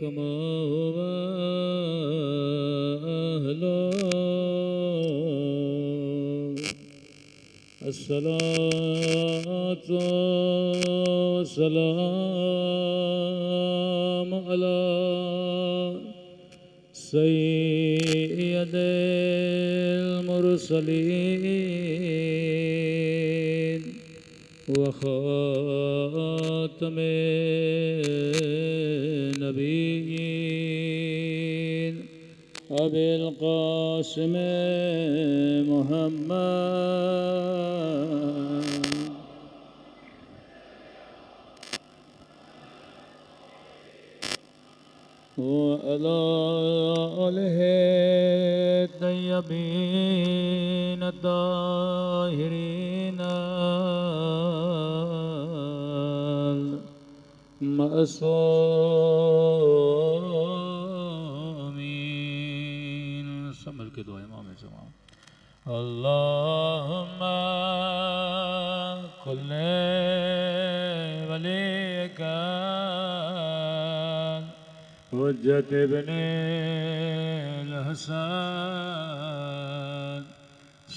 كما هو أهله. الصلاة والسلام على سيد المرسلين وخاتم النبيين أبي القاسم محمد وعلى آله الطيبين الطاهرين المعصومين. سمجھ کے دعا امام جماعت. اللهم كل وليك حجة ابن الحسن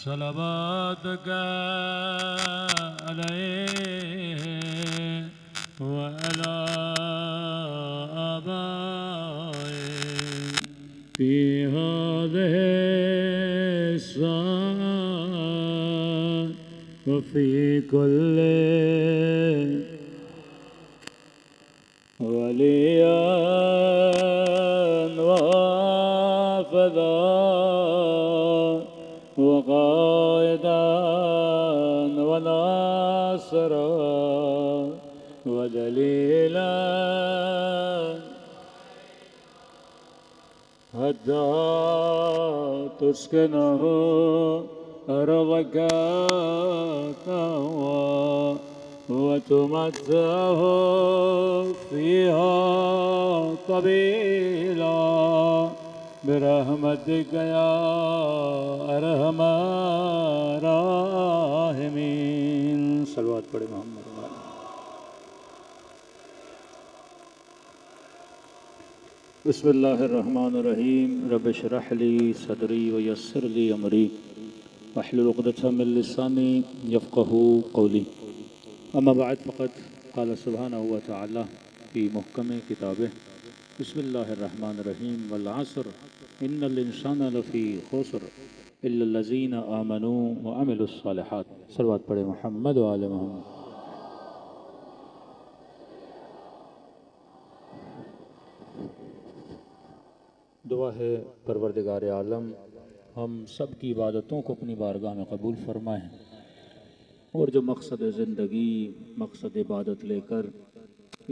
صلواتك عليه وعلى آبائه في هذه الساعة وفي كل وليا وحافظا وقائدا وناصرا ودليلا حتى تسكنه أرضك تهوى وتمتعه فيها طويلا برحمتك يا أرحم الراحمين. صلوات پڑھے محمد. بسم اللہ الرحمن الرحیم. رب اشرح لی صدری ویسر لی امری واحلل عقدۃ من لسانی یفقهوا قولی. اما بعد فقد قال سبحانہ وتعالی فی محکم کتابہ بسم اللہ الرحمن الرحیم والعصر ان الانسان لفی خسر الا الذین آمنوا وعملوا الصالحات. صلوات پڑھے محمد و آل محمد. دعا ہے پروردگار عالم ہم سب کی عبادتوں کو اپنی بارگاہ میں قبول فرمائیں اور جو مقصد زندگی مقصد عبادت لے کر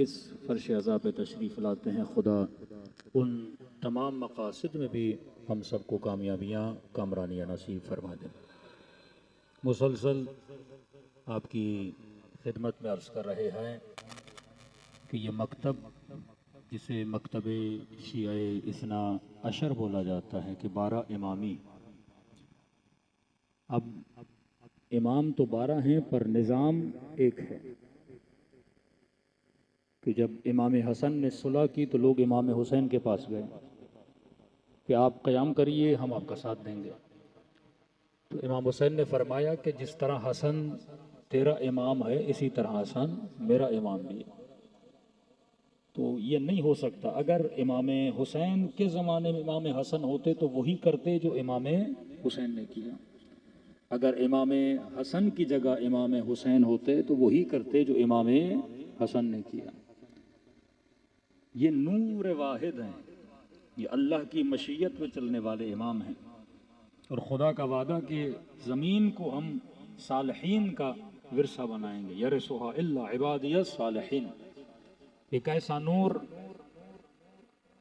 اس فرش عزا پہ تشریف لاتے ہیں خدا ان تمام مقاصد میں بھی ہم سب کو کامیابیاں کامرانیاں نصیب فرما دیں. مسلسل آپ کی خدمت میں عرض کر رہے ہیں کہ یہ مکتب جسے مکتب شیعہ اثنا عشر بولا جاتا ہے کہ 12 امامی. اب امام تو 12 ہیں پر نظام ایک ہے کہ جب امام حسن نے صلح کی تو لوگ امام حسین کے پاس گئے کہ آپ قیام کریے ہم آپ کا ساتھ دیں گے. تو امام حسین نے فرمایا کہ جس طرح حسن تیرا امام ہے اسی طرح حسن میرا امام بھی ہے. تو یہ نہیں ہو سکتا. اگر امام حسین کے زمانے میں امام حسن ہوتے تو وہی کرتے جو امام حسین نے کیا. اگر امام حسن کی جگہ امام حسین ہوتے تو وہی کرتے جو امام حسن نے کیا. یہ نور واحد ہیں. یہ اللہ کی مشیت پہ چلنے والے امام ہیں اور خدا کا وعدہ کہ زمین کو ہم صالحین کا ورثہ بنائیں گے. یرثھا الا عبادی الصالحین. ایک ایسا نور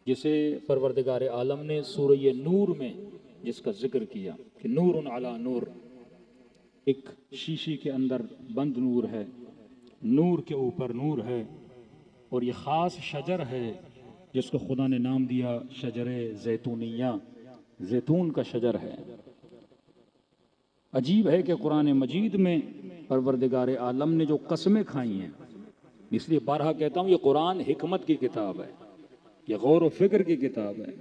جسے پروردگار عالم نے سورہ نور میں جس کا ذکر کیا کہ نور علی نور. ایک شیشی کے اندر بند نور ہے, نور کے اوپر نور ہے, اور یہ خاص شجر ہے جس کو خدا نے نام دیا شجر زیتونیہ, زیتون کا شجر ہے. عجیب ہے کہ قرآن مجید میں پروردگار عالم نے جو قسمیں کھائی ہیں, اس لیے بارہا کہتا ہوں یہ قرآن حکمت کی کتاب ہے. یہ غور و فکر کی کتاب ہے.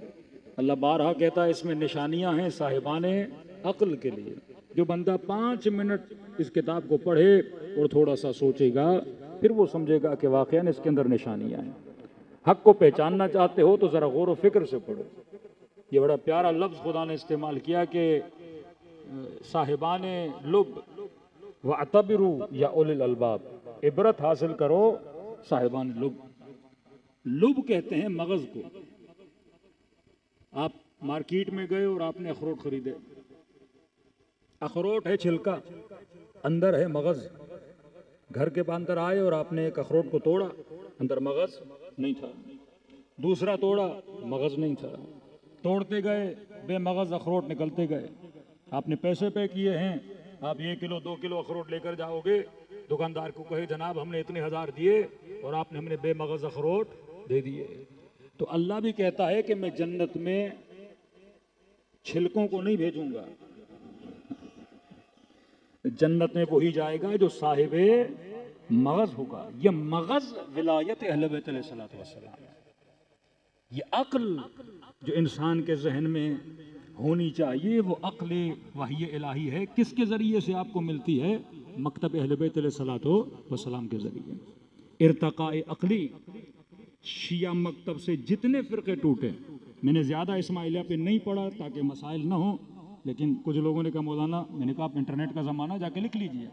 اللہ بارہا کہتا ہے اس میں نشانیاں ہیں صاحبان عقل کے لیے. جو بندہ 5 منٹ اس کتاب کو پڑھے اور تھوڑا سا سوچے گا پھر وہ سمجھے گا کہ واقعاً اس کے اندر نشانیاں ہیں. حق کو پہچاننا چاہتے ہو تو ذرا غور و فکر سے پڑھو. یہ بڑا پیارا لفظ خدا نے استعمال کیا کہ صاحبان لب وَاعْتَبِرُوا یا اولي الالباب، عبرت حاصل کرو صاحبان لب. لب کہتے ہیں مغز کو. آپ مارکیٹ میں گئے اور آپ نے اخروٹ خریدے. اخروٹ ہے چھلکا، اندر ہے مغز. گھر کے اندر آئے اور آپ نے ایک اخروٹ کو توڑا، اندر مغز نہیں تھا. دوسرا توڑا، مغز نہیں تھا. توڑتے گئے، بے مغز اخروٹ نکلتے گئے. آپ نے پیسے پے کیے ہیں، آپ 1 کلو 2 کلو اخروٹ لے کر جاؤ گے. دکاندار کو کہے جناب ہم نے اتنے ہزار دیے اور آپ نے ہمیں بے مغز اخروٹ دے دیے. تو اللہ بھی کہتا ہے کہ میں جنت میں چھلکوں کو نہیں بھیجوں گا. جنت میں وہی جائے گا جو صاحب مغز ہوگا. یہ مغز ولایت اہل بیت علیہ الصلوۃ والسلام. یہ عقل جو انسان کے ذہن میں ہونی چاہیے وہ عقل وحی الہی ہے. کس کے ذریعے سے آپ کو ملتی ہے؟ مکتب اہل بیت علیہ الصلوۃ والسلام کے ذریعے. ارتقاء عقلی. شیعہ مکتب سے جتنے فرقے ٹوٹے، میں نے زیادہ اسماعیلیہ پہ نہیں پڑھا تاکہ مسائل نہ ہوں، لیکن کچھ لوگوں نے کہا مولانا، میں نے کہا آپ انٹرنیٹ کا زمانہ جا کے لکھ لیجئے.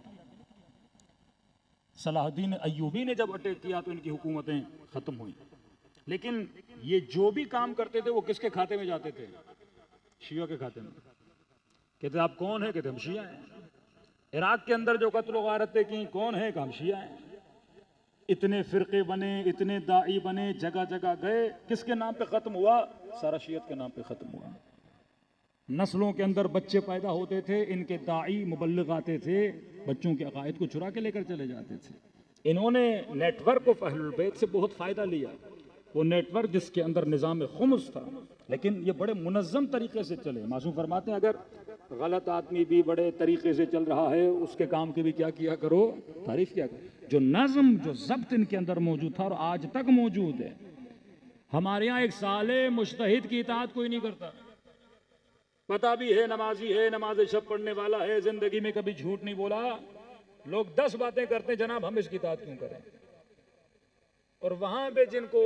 صلاح الدین ایوبی نے جب اٹیک کیا تو ان کی حکومتیں ختم ہوئیں. لیکن یہ جو بھی کام کرتے تھے وہ کس کے کھاتے میں جاتے تھے؟ شیعہ کے کھاتے میں. کہتے آپ کون ہیں؟ کہتے ہم شیعہ ہیں. عراق کے اندر جو قتل و غارتیں کی کون ہیں؟ کہ ہم شیعہ ہیں. اتنے فرقے بنے، اتنے داعی بنے، جگہ جگہ گئے. کس کے نام پہ ختم ہوا؟ سارا شیعت کے نام پہ ختم ہوا. نسلوں کے اندر بچے پیدا ہوتے تھے، ان کے داعی مبلغ آتے تھے، بچوں کے عقائد کو چرا کے لے کر چلے جاتے تھے. انہوں نے نیٹ ورک کو اہل البیت سے بہت فائدہ لیا. وہ نیٹ ورک جس کے اندر نظام خمس تھا، لیکن یہ بڑے منظم طریقے سے چلے. معصوم فرماتے ہیں اگر غلط آدمی بھی بڑے طریقے سے چل رہا ہے اس کے کام کی بھی کیا کرو؟ تعریف کیا کرو. جو نظم، جو ضبط ان کے اندر موجود تھا اور آج تک موجود ہے. ہمارے یہاں ایک صالح مجتہد کی اطاعت کوئی نہیں کرتا. پتہ بھی ہے نمازی ہے، نماز شب پڑھنے والا ہے، زندگی میں کبھی جھوٹ نہیں بولا. لوگ 10 باتیں کرتے ہیں، جناب ہم اس کی اطاعت کیوں کریں؟ اور وہاں پہ جن کو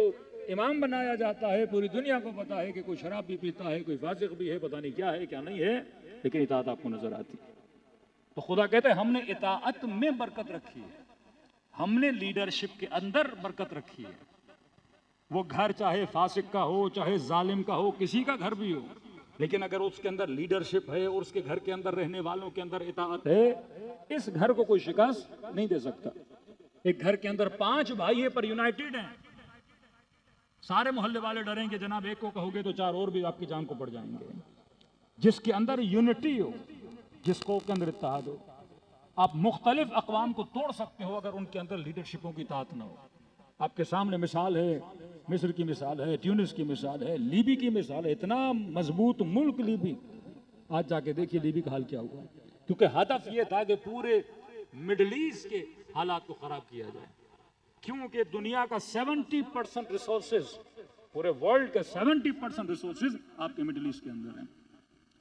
امام بنایا جاتا ہے پوری دنیا کو پتا ہے کہ کوئی شراب بھی پیتا ہے، کوئی فاسق بھی ہے، پتہ نہیں کیا ہے کیا نہیں ہے، لیکن اطاعت آپ کو نظر آتی ہے. تو خدا کہتے ہیں ہم نے اطاعت میں برکت رکھی ہے، ہم نے لیڈرشپ کے اندر برکت رکھی ہے. وہ گھر چاہے فاسق کا ہو، چاہے ظالم کا ہو، کسی کا گھر بھی ہو، لیکن اگر اس کے اندر لیڈرشپ ہے اور اس کے گھر کے اندر رہنے والوں کے اندر اطاعت ہے، اس گھر کو کوئی شکست نہیں دے سکتا. ایک گھر کے اندر 5 بھائی ہیں پر یونائٹڈ ہیں. سارے محلے والے ڈریں کہ جناب ایک کو کہو گے تو 4 اور بھی آپ کی جان کو پڑ جائیں گے. جس کے اندر یونٹی ہو، جس کو کے اندر اتحاد ہو. آپ مختلف اقوام کو توڑ سکتے ہو اگر ان کے اندر لیڈرشپوں کی اطاعت نہ ہو. آپ کے سامنے مثال ہے، مصر کی مثال ہے، ٹیونس کی مثال ہے، لیبی کی مثال ہے. اتنا مضبوط ملک لیبی. آج جا کے دیکھیے لیبی کا حال کیا ہوا. کیونکہ ہدف یہ تھا کہ پورے مڈل ایسٹ کے حالات کو خراب کیا جائے. کیونکہ دنیا کا 70% ریسورسز، پورے ورلڈ کا 70% ریسورسز آپ کے مڈل ایسٹ کے اندر ہیں.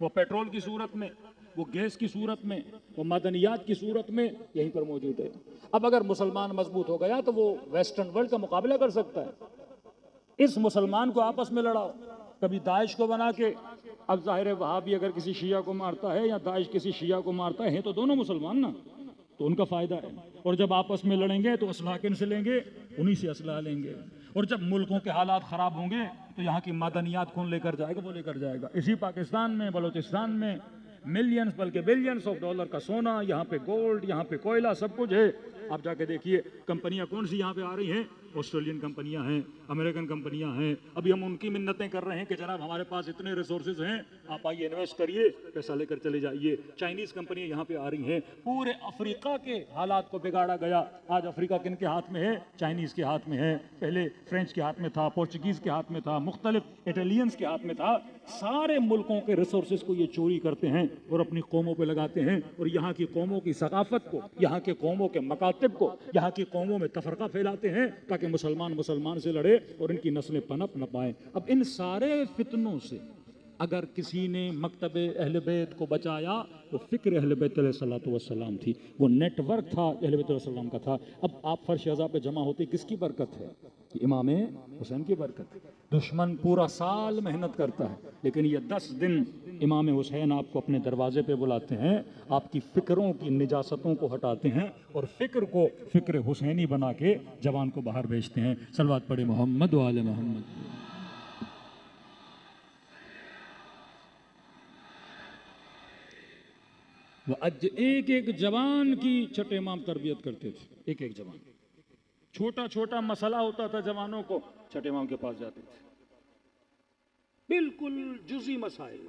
وہ پیٹرول کی صورت میں، وہ گیس کی صورت میں، وہ معدنیات کی صورت میں یہیں پر موجود ہے. اب اگر مسلمان مضبوط ہو گیا تو وہ ویسٹرن ورلڈ کا مقابلہ کر سکتا ہے. اس مسلمان کو آپس میں لڑاؤ. کبھی داعش کو بنا کے، اب ظاہر ہے وہابی اگر کسی شیعہ کو مارتا ہے یا داعش کسی شیعہ کو مارتا ہے تو دونوں مسلمان نا، تو ان کا فائدہ ہے. اور جب آپس میں لڑیں گے تو اسلحہ کن سے لیں گے؟ انہی سے اسلحہ لیں گے. اور جب ملکوں کے حالات خراب ہوں گے تو یہاں کی معدنیات کون لے کر جائے گا؟ وہ لے کر جائے گا. اسی پاکستان میں، بلوچستان میں ملینز بلکہ بلینز آف ڈالر کا سونا، یہاں پہ گولڈ، یہاں پہ کوئلہ، سب کچھ ہے. آپ جا کے دیکھیے کمپنیاں کون سی یہاں پہ آ رہی ہیں. آسٹریلین کمپنیاں ہیں، امریکن کمپنیاں ہیں. ابھی ہم ان کی منتیں کر رہے ہیں کہ جناب ہمارے پاس اتنے ریسورسز ہیں، آپ آئیے انویسٹ کریے، پیسہ لے کر چلے جائیے. چائنیز کمپنیاں یہاں پہ آ رہی ہیں. پورے افریقہ کے حالات کو بگاڑا گیا. آج افریقہ کن کے ہاتھ میں ہے؟ چائنیز کے ہاتھ میں ہے. پہلے فرینچ کے ہاتھ میں تھا، پورچگیز کے ہاتھ میں تھا، مختلف اٹالینز کے ہاتھ میں تھا. سارے ملکوں کے ریسورسز کو یہ چوری کرتے ہیں اور اپنی قوموں پہ لگاتے ہیں. اور یہاں کی قوموں کی ثقافت کو، یہاں کے قوموں کے مکاتب کو، یہاں کی قوموں میں تفرقہ پھیلاتے ہیں تاکہ تاکہ مسلمان سے لڑے اور ان کی نسلیں پنپ نہ پائیں۔ اب ان سارے فتنوں سے اگر کسی نے مکتب اہل بیت کو بچایا وہ فکر اہل بیت علیہ الصلوۃ والسلام تھی، وہ نیٹ ورک تھا اہل بیت علیہ السلام کا تھا۔ اب آپ فرش عزا پہ جمع ہوتے کس کی برکت ہے؟ امام حسین کی برکت۔ دشمن پورا سال محنت کرتا ہے لیکن یہ 10 دن امام حسین آپ کو اپنے دروازے پہ بلاتے ہیں، آپ کی فکروں کی نجاستوں کو ہٹاتے ہیں اور فکر کو فکر حسینی بنا کے جوان کو باہر بھیجتے ہیں۔ صلوات پڑھے محمد و آل محمد۔ وہ ایک ایک جوان کی چھٹے امام تربیت کرتے تھے، ایک ایک جوان، چھوٹا چھوٹا مسئلہ ہوتا تھا جوانوں کو چھٹے امام کے پاس جاتے تھے، بالکل جزئی مسائل۔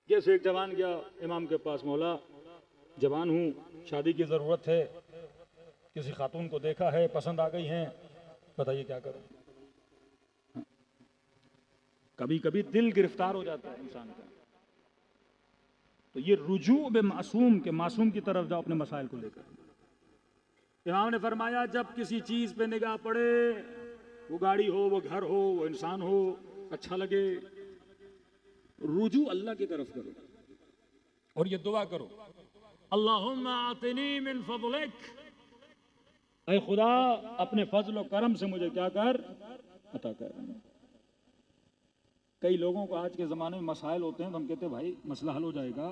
جیسے ایک جوان گیا امام کے پاس، مولا جوان ہوں، شادی کی ضرورت ہے، کسی خاتون کو دیکھا ہے، پسند آ گئی ہیں، بتائیے کیا کروں؟ کبھی کبھی دل گرفتار ہو جاتا ہے انسان کا، تو یہ رجوع بے معصوم کے معصوم کی طرف جاؤ اپنے مسائل کو لے کر۔ امام نے فرمایا جب کسی چیز پہ نگاہ پڑے، وہ گاڑی ہو، وہ گھر ہو، وہ انسان ہو، اچھا لگے، رجوع اللہ کی طرف کرو اور یہ دعا کرو، اللہم آتنی من فضلک، اے خدا اپنے فضل و کرم سے مجھے کیا کر، عطا کر۔ کئی لوگوں کو آج کے زمانے میں مسائل ہوتے ہیں تو ہم کہتے ہیں بھائی مسئلہ حل ہو جائے گا۔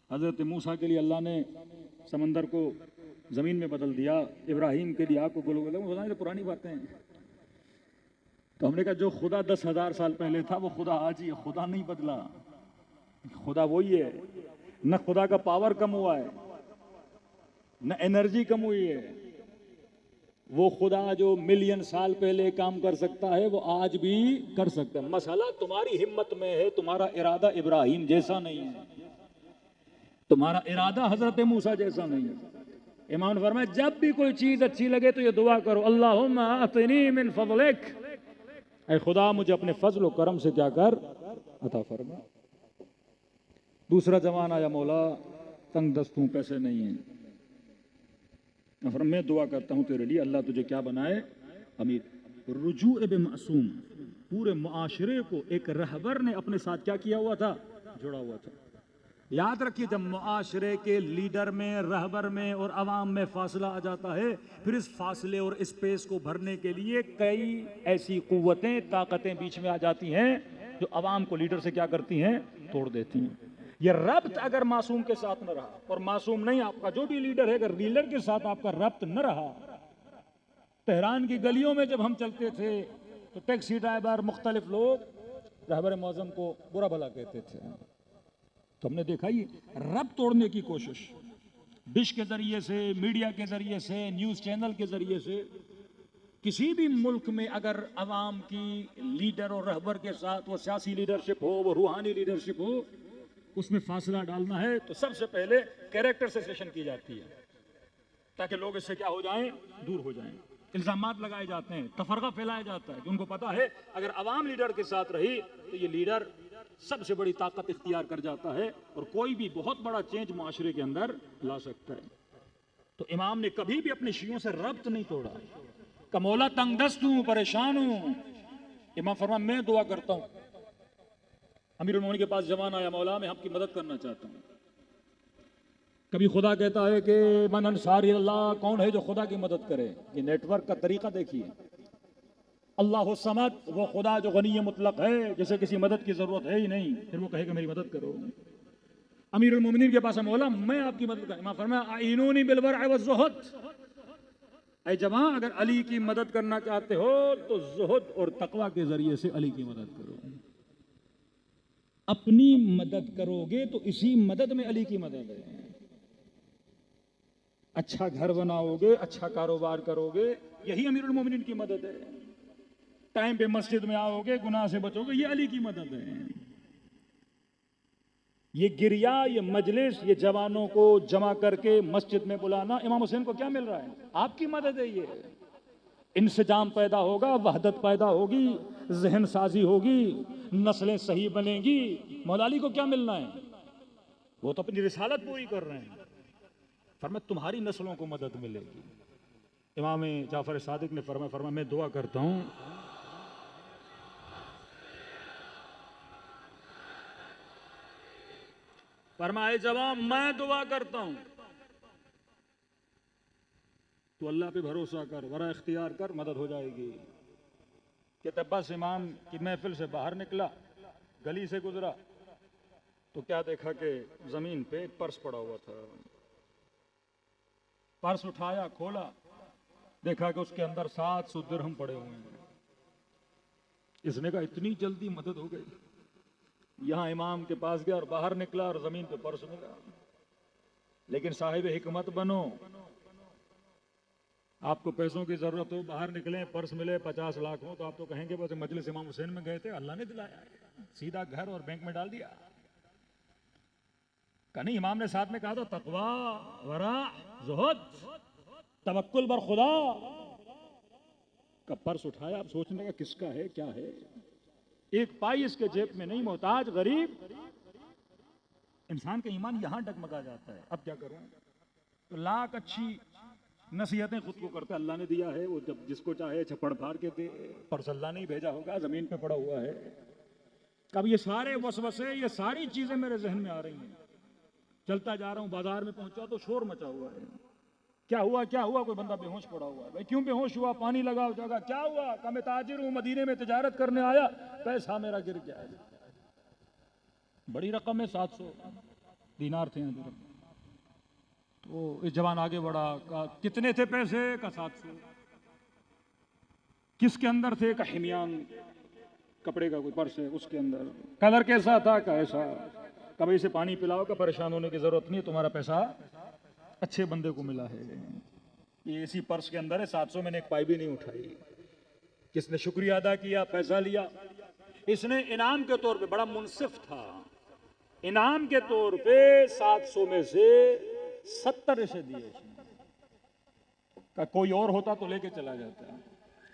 حضرت موسیٰ کے لیے اللہ نے سمندر کو زمین میں بدل دیا، ابراہیم کے لیے آگ کو گلو گلا، یہ پرانی باتیں ہیں۔ تو ہم نے کہا جو خدا 10,000 سال پہلے تھا وہ خدا آج ہی ہے، خدا نہیں بدلا، خدا وہی ہے، نہ خدا کا پاور کم ہوا ہے، نہ انرجی کم ہوئی ہے۔ وہ خدا جو ملین سال پہلے کام کر سکتا ہے وہ آج بھی کر سکتا ہے۔ مسئلہ تمہاری ہمت میں ہے، تمہارا ارادہ ابراہیم جیسا نہیں ہے، تمہارا ارادہ حضرت موسیٰ جیسا نہیں ہے۔ امام نے فرمایا جب بھی کوئی چیز اچھی لگے تو یہ دعا کرو، اللہم اعطنی من فضلک، اے خدا مجھے اپنے فضل و کرم سے کیا کر، عطا فرما۔ دوسرا جوان آیا، مولا تنگ دست ہوں، پیسے نہیں ہیں، میں دعا کرتا ہوں تیرے لیے اللہ تجھے کیا بنائے، امیر۔ رجوع بے معصوم، پورے معاشرے کو ایک رہبر نے اپنے ساتھ کیا کیا ہوا تھا، جڑا ہوا تھا۔ یاد رکھیے جب معاشرے کے لیڈر میں، رہبر میں اور عوام میں فاصلہ آ جاتا ہے، پھر اس فاصلے اور اسپیس کو بھرنے کے لیے کئی ایسی قوتیں، طاقتیں بیچ میں آ جاتی ہیں جو عوام کو لیڈر سے کیا کرتی ہیں، توڑ دیتی ہیں۔ یہ ربط اگر معصوم کے ساتھ نہ رہا، اور معصوم نہیں آپ کا جو بھی لیڈر ہے، اگر لیڈر کے ساتھ آپ کا ربط نہ رہا۔ تہران کی گلیوں میں جب ہم چلتے تھے تو ٹیکسی ڈرائیور، مختلف لوگ رہبر معظم کو برا بھلا کہتے تھے، تو ہم نے دیکھا یہ ربط توڑنے کی کوشش ڈش کے ذریعے سے، میڈیا کے ذریعے سے، نیوز چینل کے ذریعے سے۔ کسی بھی ملک میں اگر عوام کی لیڈر اور رہبر کے ساتھ وہ سیاسی لیڈرشپ ہو، وہ روحانی لیڈرشپ ہو، اس میں فاصلہ ڈالنا ہے تو سب سے پہلے کیریکٹر سیشن کی جاتی ہے تاکہ لوگ اس سے کیا ہو جائیں، دور ہو جائیں۔ الزامات لگائے جاتے ہیں، تفرقہ پھیلایا جاتا ہے، ان کو پتا ہے اگر عوام لیڈر کے ساتھ رہی تو یہ لیڈر سب سے بڑی طاقت اختیار کر جاتا ہے اور کوئی بھی بہت بڑا چینج معاشرے کے اندر لا سکتا ہے۔ تو امام نے کبھی بھی اپنے شیعوں سے ربط نہیں توڑا کہ مولا تنگ دست ہوں، پریشان ہوں۔ امام فرمایا میں دعا کرتا ہوں۔ امیر المومنین کے پاس جوان آیا، مولا میں آپ کی مدد کرنا چاہتا ہوں۔ کبھی خدا کہتا ہے کہ من انصار اللہ، کون ہے جو خدا کی مدد کرے؟ یہ نیٹ ورک کا طریقہ دیکھیے۔ اللہ الصمد، وہ خدا جو غنی مطلق ہے، جسے کسی مدد کی ضرورت ہے ہی نہیں، پھر وہ کہے کہ میری مدد کرو۔ امیر المومنین کے پاس مولا میں آپ کی مدد کروں۔ امام فرمایا اعینونی بالورع والزہد، اے جوان اگر علی کی مدد کرنا چاہتے ہو تو زہد اور تقوی کے ذریعے سے علی کی مدد کرو۔ اپنی مدد کرو گے تو اسی مدد میں علی کی مدد ہے۔ اچھا گھر بناؤ گے، اچھا کاروبار کرو گے، یہی امیر المومنین کی مدد ہے۔ ٹائم پہ مسجد میں آؤ گے، گناہ سے بچو گے، یہ علی کی مدد ہے۔ یہ گریا، یہ مجلس، یہ جوانوں کو جمع کر کے مسجد میں بلانا، امام حسین کو کیا مل رہا ہے؟ آپ کی مدد ہے۔ یہ انسجام پیدا ہوگا، وحدت پیدا ہوگی، ذہن سازی ہوگی، نسلیں صحیح بنیں گی۔ مولا علی کو کیا ملنا ہے؟ وہ تو اپنی رسالت پوری کر رہے ہیں۔ فرمایا تمہاری نسلوں کو مدد ملے گی۔ امام جعفر صادق نے فرمایا میں دعا کرتا ہوں فرمائے جواب میں دعا کرتا ہوں تو اللہ پہ بھروسہ کر، ورا اختیار کر، مدد ہو جائے گی۔ کہ بس امام کی محفل سے باہر نکلا، گلی سے گزرا تو کیا دیکھا کہ زمین پہ ایک پرس پڑا ہوا تھا۔ پرس اٹھایا، کھولا، دیکھا کہ اس کے اندر 700 درہم پڑے ہوئے ہیں۔ اس نے کہا اتنی جلدی مدد ہو گئی۔ یہاں امام کے پاس گیا اور باہر نکلا اور زمین پہ پرس ملا۔ لیکن صاحب حکمت بنو، آپ کو پیسوں کی ضرورت ہو، باہر نکلیں، پرس ملے 50 لاکھ ہو تو آپ تو کہیں گے بس مجلس امام حسین میں گئے تھے، اللہ نے دلایا، سیدھا گھر اور بینک میں ڈال دیا۔ کہ نہیں، امام نے ساتھ میں کہا تھا تقوی، ورع، زہد، توکل بر خدا۔ کا پرس اٹھایا، اب سوچنے کا کس کا ہے، کیا ہے، ایک پائی اس کے جیب میں نہیں، محتاج، غریب۔ انسان کا ایمان یہاں ڈگمگا جاتا ہے۔ اب کیا کروں؟ تو لاکھ اچھی نصیحتیں خود کو کرتا، اللہ نے دیا ہے، وہ جب جس کو چاہے چھپڑ پھاڑ کے دے، پرس اللہ نہیں بھیجا ہوگا، زمین پہ پڑا ہوا ہے۔ اب یہ سارے وسوسے، یہ ساری چیزیں میرے ذہن میں آ رہی ہیں۔ چلتا جا رہا ہوں، بازار میں پہنچا تو شور مچا ہوا ہے۔ کیا ہوا کیا ہوا؟ کوئی بندہ بے ہوش پڑا ہوا ہے۔ بھائی کیوں بے ہوش ہوا؟ پانی لگاؤ جگہ۔ کیا ہوا؟ کہ میں تاجر ہوں، مدینے میں تجارت کرنے آیا، پیسہ میرا گر گیا۔ بڑی رقم ہے، 700 دینار تھے۔ تو اس جوان آگے بڑھا، کہا کتنے تھے پیسے؟ کا 700۔ کس کے اندر تھے؟ کا حمیان کپڑے کا کوئی پرس ہے، اس کے اندر۔ کلر کیسا تھا؟ کا ایسا۔ کبھی سے پانی پلاؤ، کا پریشان ہونے کی ضرورت نہیں، تمہارا پیسہ اچھے بندے کو ملا ہے۔ یہ اسی پرس کے اندر ہے، 700 میں نے ایک پائی بھی نہیں اٹھائی۔ کس نے شکریہ ادا کیا، پیسہ لیا؟ اس نے انعام کے طور پہ، بڑا منصف تھا، انعام کے طور پہ 700 میں سے 70 اسے دیے۔ کہ کوئی اور ہوتا تو لے کے چلا جاتا۔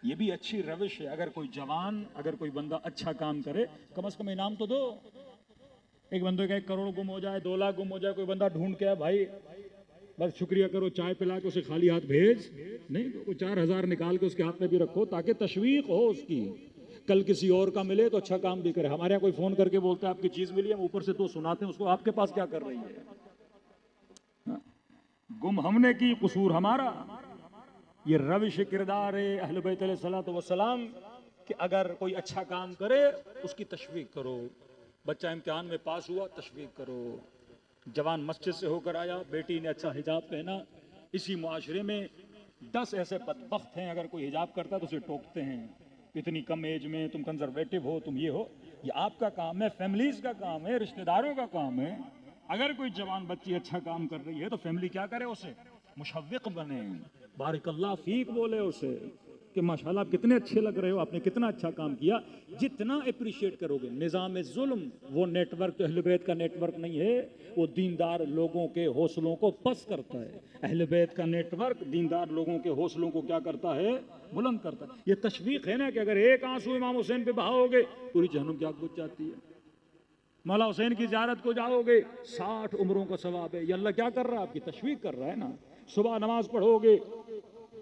یہ بھی اچھی روش ہے۔ اگر کوئی جوان، اگر کوئی بندہ اچھا کام کرے، کم از کم انعام تو دو۔ ایک بندے کا 1 کروڑ گم ہو جائے، 2 لاکھ گم ہو جائے، کوئی بندہ ڈھونڈ کے بھائی بس شکریہ کرو، چائے پلا کے اسے خالی ہاتھ بھیج نہیں دو، 4,000 نکال کے اس کے ہاتھ میں بھی رکھو تاکہ تشویق ہو اس کی، کل کسی اور کا ملے تو اچھا کام بھی کرے۔ ہمارے یہاں کوئی فون کر کے بولتا ہے آپ کی چیز ملی ہے، ہم اوپر سے تو سناتے ہیں اس کو، آپ کے پاس کیا کر رہی ہے؟ گم ہم نے کی، قصور ہمارا۔ یہ روش کردار ہے اہل بیت علیہ الصلوۃ والسلام کہ اگر کوئی اچھا کام کرے اس کی تشویق کرو۔ بچہ امتحان میں پاس ہوا، تشویق کرو۔ جوان مسجد سے ہو کر آیا، بیٹی نے اچھا حجاب پہنا، اسی معاشرے میں 10 ایسے بدبخت ہیں، اگر کوئی حجاب کرتا تو اسے ٹوکتے ہیں، اتنی کم ایج میں تم کنزرویٹو ہو، تم یہ ہو۔ یہ آپ کا کام ہے، فیملیز کا کام ہے، رشتہ داروں کا کام ہے۔ اگر کوئی جوان بچی اچھا کام کر رہی ہے تو فیملی کیا کرے؟ اسے مشوق بنے، بارک اللہ فیک بولے اسے کہ ماشاءاللہ آپ کتنے اچھے لگ رہے ہو، آپ نے کتنا اچھا کام کیا۔ جتنا اپریشیٹ کرو گے۔ نظام ظلم وہ نیٹ ورک تو اہل بیت کا نیٹ ورک نہیں ہے، وہ دیندار لوگوں کے حوصلوں کو پست کرتا ہے۔ اہل بیت کا نیٹ ورک دیندار لوگوں کے حوصلوں کو کیا کرتا ہے؟ بلند کرتا ہے۔ یہ تشویق ہے نا کہ اگر ایک آنسو امام حسین پہ بہاؤ گے پوری جہنم کی آگ بجھ جاتی ہے۔ مولا حسین کی زیارت کو جاؤ گے 60 عمروں کا ثواب ہے۔ یہ اللہ کیا کر رہا ہے؟ آپ کی تشویق کر رہا ہے نا۔ صبح نماز پڑھو گے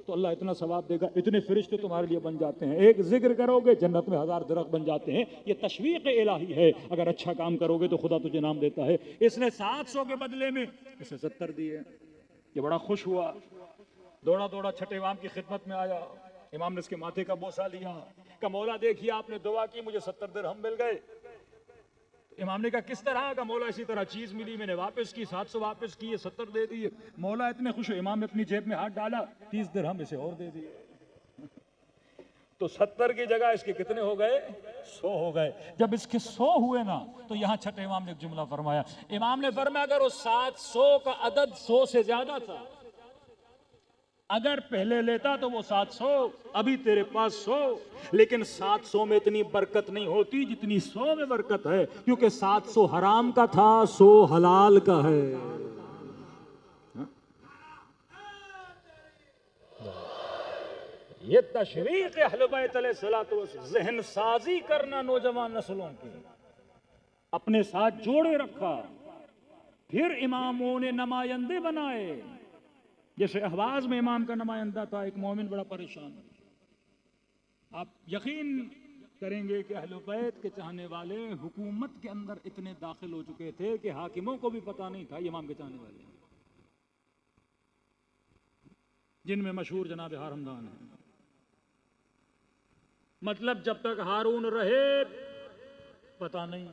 تو اللہ اتنا ثواب دے گا، اتنے فرشتے تمہارے لیے بن جاتے ہیں۔ ایک ذکر کرو گے جنت میں 1000 درخت بن جاتے ہیں۔ یہ تشویق الہی ہے، اگر اچھا کام کرو گے تو خدا تجھے انعام دیتا ہے۔ اس نے 700 کے بدلے میں اسے 70 دیے۔ یہ بڑا خوش ہوا، دوڑا دوڑا چھٹے امام کی خدمت میں آیا۔ امام نے اس کے ماتھے کا بوسہ لیا کہ مولا دیکھیے آپ نے دعا کی، مجھے 70 درہم مل گئے۔ امام نے کہا کس طرح؟ کا مولا اسی طرح چیز ملی، میں نے واپس کی، 700 واپس کی، 70 دے دیے۔ مولا اتنے خوش ہوئے، امام نے اپنی جیب میں ہاتھ ڈالا، 30 درہم اسے اور دے دیے۔ تو 70 کی جگہ اس کے کتنے ہو گئے؟ 100 ہو گئے۔ جب اس کے 100 ہوئے نا تو یہاں چھٹے امام نے ایک جملہ فرمایا۔ امام نے فرمایا اگر وہ 700 کا عدد 100 سے زیادہ تھا، اگر پہلے لیتا تو وہ 700، ابھی تیرے پاس 100، لیکن 700 میں اتنی برکت نہیں ہوتی جتنی 100 میں برکت ہے، کیونکہ 700 حرام کا تھا، 100 حلال کا ہے۔ یہ تشویق اہل بیت علیہ الصلوۃ والسلام، ذہن سازی کرنا نوجوان نسلوں کی، اپنے ساتھ جوڑے رکھا، پھر اماموں نے نمائندے بنائے۔ جیسے اہواز میں امام کا نمائندہ تھا، ایک مومن بڑا پریشان ہے. آپ یقین کریں گے کہ اہل بیت کے چاہنے والے حکومت کے اندر اتنے داخل ہو چکے تھے کہ حاکموں کو بھی پتہ نہیں تھا یہ امام کے چاہنے والے ہیں، جن میں مشہور جناب ہارمدان ہیں. مطلب جب تک ہارون رہے پتہ نہیں.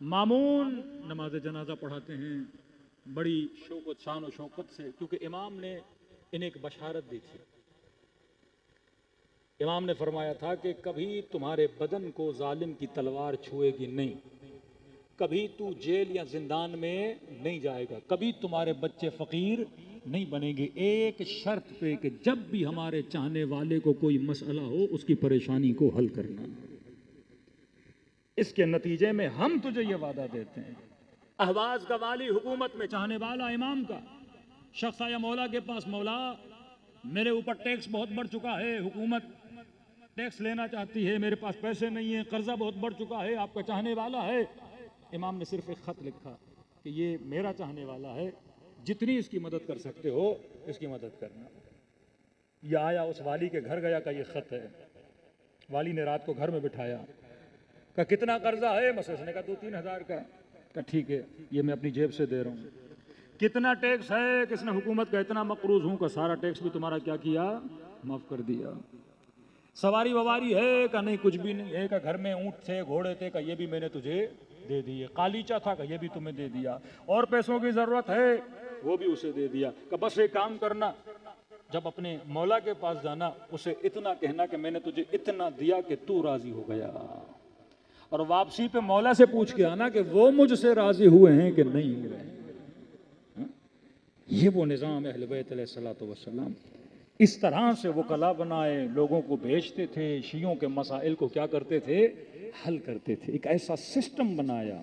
مامون نماز جنازہ پڑھاتے ہیں بڑی شوکت، شان و شوکت سے، کیونکہ امام نے انہیں ایک بشارت دی تھی. امام نے فرمایا تھا کہ کبھی تمہارے بدن کو ظالم کی تلوار چھوئے گی نہیں، کبھی تو جیل یا زندان میں نہیں جائے گا، کبھی تمہارے بچے فقیر نہیں بنیں گے، ایک شرط پہ کہ جب بھی ہمارے چاہنے والے کو کوئی مسئلہ ہو اس کی پریشانی کو حل کرنا. اس کے نتیجے میں ہم تجھے یہ وعدہ دیتے ہیں. اہواز کا والی حکومت میں چاہنے والا امام کا شخص آیا مولا کے پاس، مولا میرے اوپر ٹیکس بہت بڑھ چکا ہے، حکومت ٹیکس لینا چاہتی ہے، میرے پاس پیسے نہیں ہیں، قرضہ بہت بڑھ چکا ہے، آپ کا چاہنے والا ہے. امام نے صرف ایک خط لکھا کہ یہ میرا چاہنے والا ہے، جتنی اس کی مدد کر سکتے ہو اس کی مدد کرنا. یہ آیا اس والی کے گھر گیا کہ یہ خط ہے. والی نے رات کو گھر میں بٹھایا کہ کتنا قرضہ ہے؟ مسئلہ اس نے کہا 2-3 ہزار کا. کہ ٹھیک ہے یہ میں اپنی جیب سے دے رہا ہوں. کتنا ٹیکس ہے؟ کس نے حکومت کا اتنا مقروض ہوں کہ سارا ٹیکس بھی تمہارا کیا کیا؟ معاف کر دیا. سواری وواری ہے؟ کہ نہیں کچھ بھی نہیں ہے. کہ گھر میں اونٹ تھے، گھوڑے تھے؟ کہ یہ بھی میں نے تجھے دے دیے. قالیچہ تھا؟ کہ یہ بھی تمہیں دے دیا. اور پیسوں کی ضرورت ہے؟ وہ بھی اسے دے دیا. کہ بس ایک کام کرنا، جب اپنے مولا کے پاس جانا اسے اتنا کہنا کہ میں نے تجھے اتنا دیا کہ تو راضی ہو گیا، اور واپسی پہ مولا سے پوچھ کے آنا کہ وہ مجھ سے راضی ہوئے ہیں کہ نہیں ہوئے ہیں. یہ وہ نظام اہل بیت علیہ الصلوۃ والسلام. اس طرح سے وکلا بنائے، لوگوں کو بھیجتے تھے، شیعوں کے مسائل کو کیا کرتے تھے؟ حل کرتے تھے. ایک ایسا سسٹم بنایا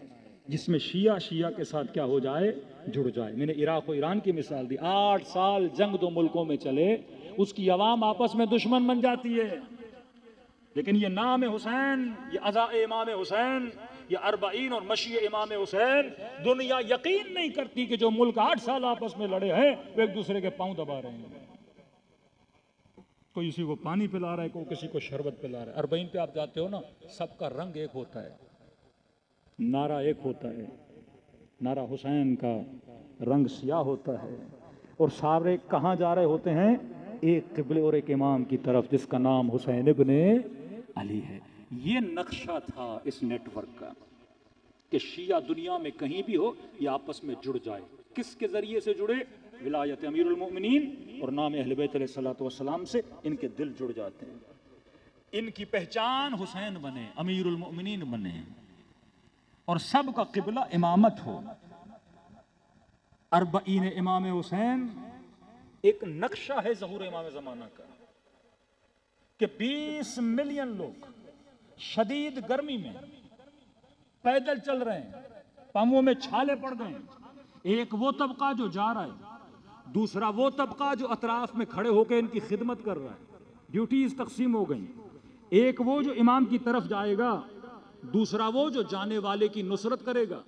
جس میں شیعہ کے ساتھ کیا ہو جائے؟ جڑ جائے. میں نے عراق و ایران کی مثال دی. 8 سال جنگ 2 ملکوں میں چلے، اس کی عوام آپس میں دشمن بن جاتی ہے، لیکن یہ نام حسین، یہ ازاء امام حسین، یہ 40 اور مشیع امام حسین، دنیا یقین نہیں کرتی کہ جو ملک 8 سال آپس میں لڑے ہیں وہ ایک دوسرے کے پاؤں دبا رہے ہیں. کوئی اسی کو پانی پلا رہا ہے، کوئی کسی کو شربت پلا رہا ہے. 40 پہ آپ جاتے ہو نا، سب کا رنگ ایک ہوتا ہے، نعرہ ایک ہوتا ہے. نعرہ حسین کا رنگ سیاہ ہوتا ہے، اور سارے کہاں جا رہے ہوتے ہیں؟ ایک قبلے اور ایک امام کی طرف، جس کا نام حسین ابن علی ہے. یہ نقشہ تھا اس نیٹ ورک کا کہ شیعہ دنیا میں کہیں بھی ہو یہ آپس میں جڑ جائے. کس کے ذریعے سے جڑے؟ ولایت امیر المؤمنین اور نام اہل بیت علیہ الصلوۃ والسلام سے ان کے دل جڑ جاتے ہیں. ان کی پہچان حسین بنے، امیر المؤمنین بنے، اور سب کا قبلہ امامت ہو. 40 امام حسین ایک نقشہ ہے ظہور امام زمانہ کا، کہ 20 ملین لوگ شدید گرمی میں پیدل چل رہے ہیں، پاؤں میں چھالے پڑ گئے ہیں. ایک وہ طبقہ جو جا رہا ہے، دوسرا وہ طبقہ جو اطراف میں کھڑے ہو کے ان کی خدمت کر رہا ہے. ڈیوٹیز تقسیم ہو گئیں. ایک وہ جو امام کی طرف جائے گا، دوسرا وہ جو جانے والے کی نصرت کرے گا،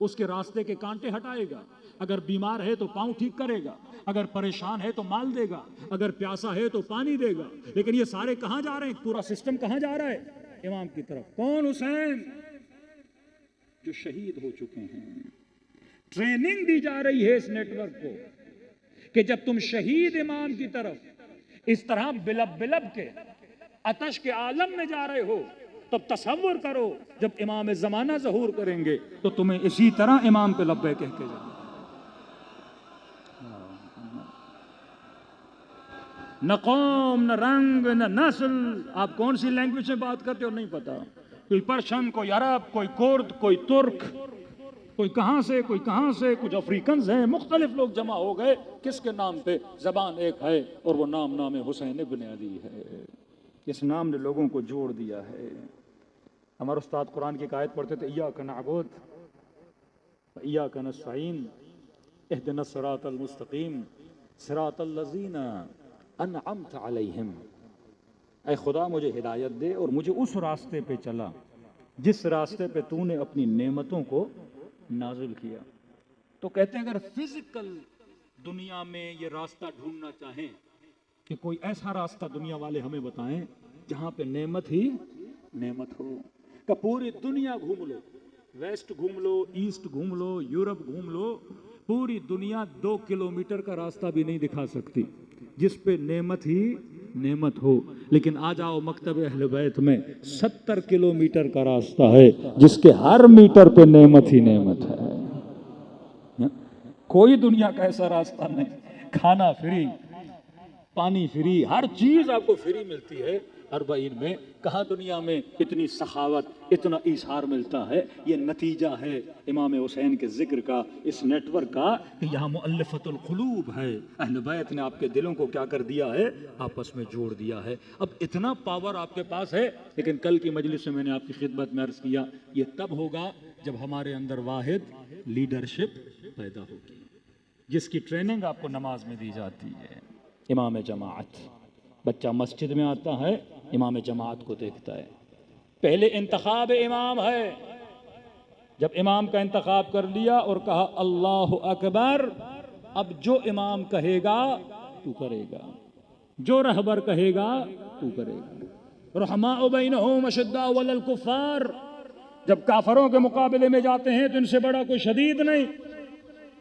اس کے راستے کے کانٹے ہٹائے گا. اگر بیمار ہے تو پاؤں ٹھیک کرے گا، اگر پریشان ہے تو مال دے گا، اگر پیاسا ہے تو پانی دے گا. لیکن یہ سارے کہاں جا رہے ہیں؟ پورا سسٹم کہاں جا رہا ہے؟ امام کی طرف. کون؟ حسین، جو شہید ہو چکے ہیں. ٹریننگ دی جا رہی ہے اس نیٹ ورک کو کہ جب تم شہید امام کی طرف اس طرح بلب بلب کے آتش کے عالم میں جا رہے ہو، تب تصور کرو جب امام زمانہ ظہور کریں گے تو تمہیں اسی طرح امام پہ لبے کہہ کے جانا. نہ قوم، نہ رنگ، نہ نسل. آپ کون سی لینگویج میں بات کرتے ہو نہیں پتا. کوئی پرشن، کوئی عرب، کوئی کرد، کوئی ترک، کوئی کہاں سے، کوئی کہاں سے. کچھ افریقنز ہیں، مختلف لوگ جمع ہو گئے. کس کے نام پہ؟ زبان ایک ہے، اور وہ نام حسین ابن علی ہے. اس نام نے لوگوں کو جوڑ دیا ہے. ہمارے استاد قرآن کی ایک آیت پڑھتے تھے، ایاک نعبد و ایاک نستعین اہدنا الصراط المستقیم صراط الذین انعمت علیہم. اے خدا مجھے ہدایت دے اور مجھے اس راستے پہ چلا جس راستے پہ تو نے اپنی نعمتوں کو نازل کیا. تو کہتے ہیں اگر فزیکل دنیا میں یہ راستہ ڈھونڈنا چاہیں کہ کوئی ایسا راستہ دنیا والے ہمیں بتائیں جہاں پہ نعمت ہی نعمت ہو، کہ پوری دنیا گھوم لو، ویسٹ گھوم لو، ایسٹ گھوم لو، یورپ گھوم لو، پوری دنیا 2 کلومیٹر کا راستہ بھی نہیں دکھا سکتی جس پہ نعمت ہی نعمت ہو۔ لیکن آ جاؤ مکتب اہل بیت میں 70 کلومیٹر کا راستہ ہے جس کے ہر میٹر پہ نعمت ہی نعمت ہے۔ کوئی دنیا کا ایسا راستہ نہیں، کھانا فری، پانی فری، ہر چیز آپ کو فری ملتی ہے 40 میں۔ کہاں دنیا میں اتنی سخاوت، اتنا ایثار ملتا ہے؟ یہ نتیجہ ہے امام حسین کے ذکر کا، اس نیٹ ورک کا، کہ یہاں مؤلفۃ القلوب ہے۔ اہل بیت نے آپ کے دلوں کو کیا کر دیا ہے؟ آپس میں جوڑ دیا ہے۔ اب اتنا پاور آپ کے پاس ہے، لیکن کل کی مجلس میں نے آپ کی خدمت میں عرض کیا، یہ تب ہوگا جب ہمارے اندر واحد لیڈرشپ پیدا ہوگی، جس کی ٹریننگ آپ کو نماز میں دی جاتی ہے۔ امام جماعت، بچہ مسجد میں آتا ہے، امام جماعت کو دیکھتا ہے، پہلے انتخاب امام ہے، جب امام کا انتخاب کر لیا اور کہا اللہ اکبر، اب جو امام کہے گا تو کرے گا، جو رہبر کہے گا تو کرے گا۔ رحماء بینہم اشداء علی الکفار، جب کافروں کے مقابلے میں جاتے ہیں تو ان سے بڑا کوئی شدید نہیں،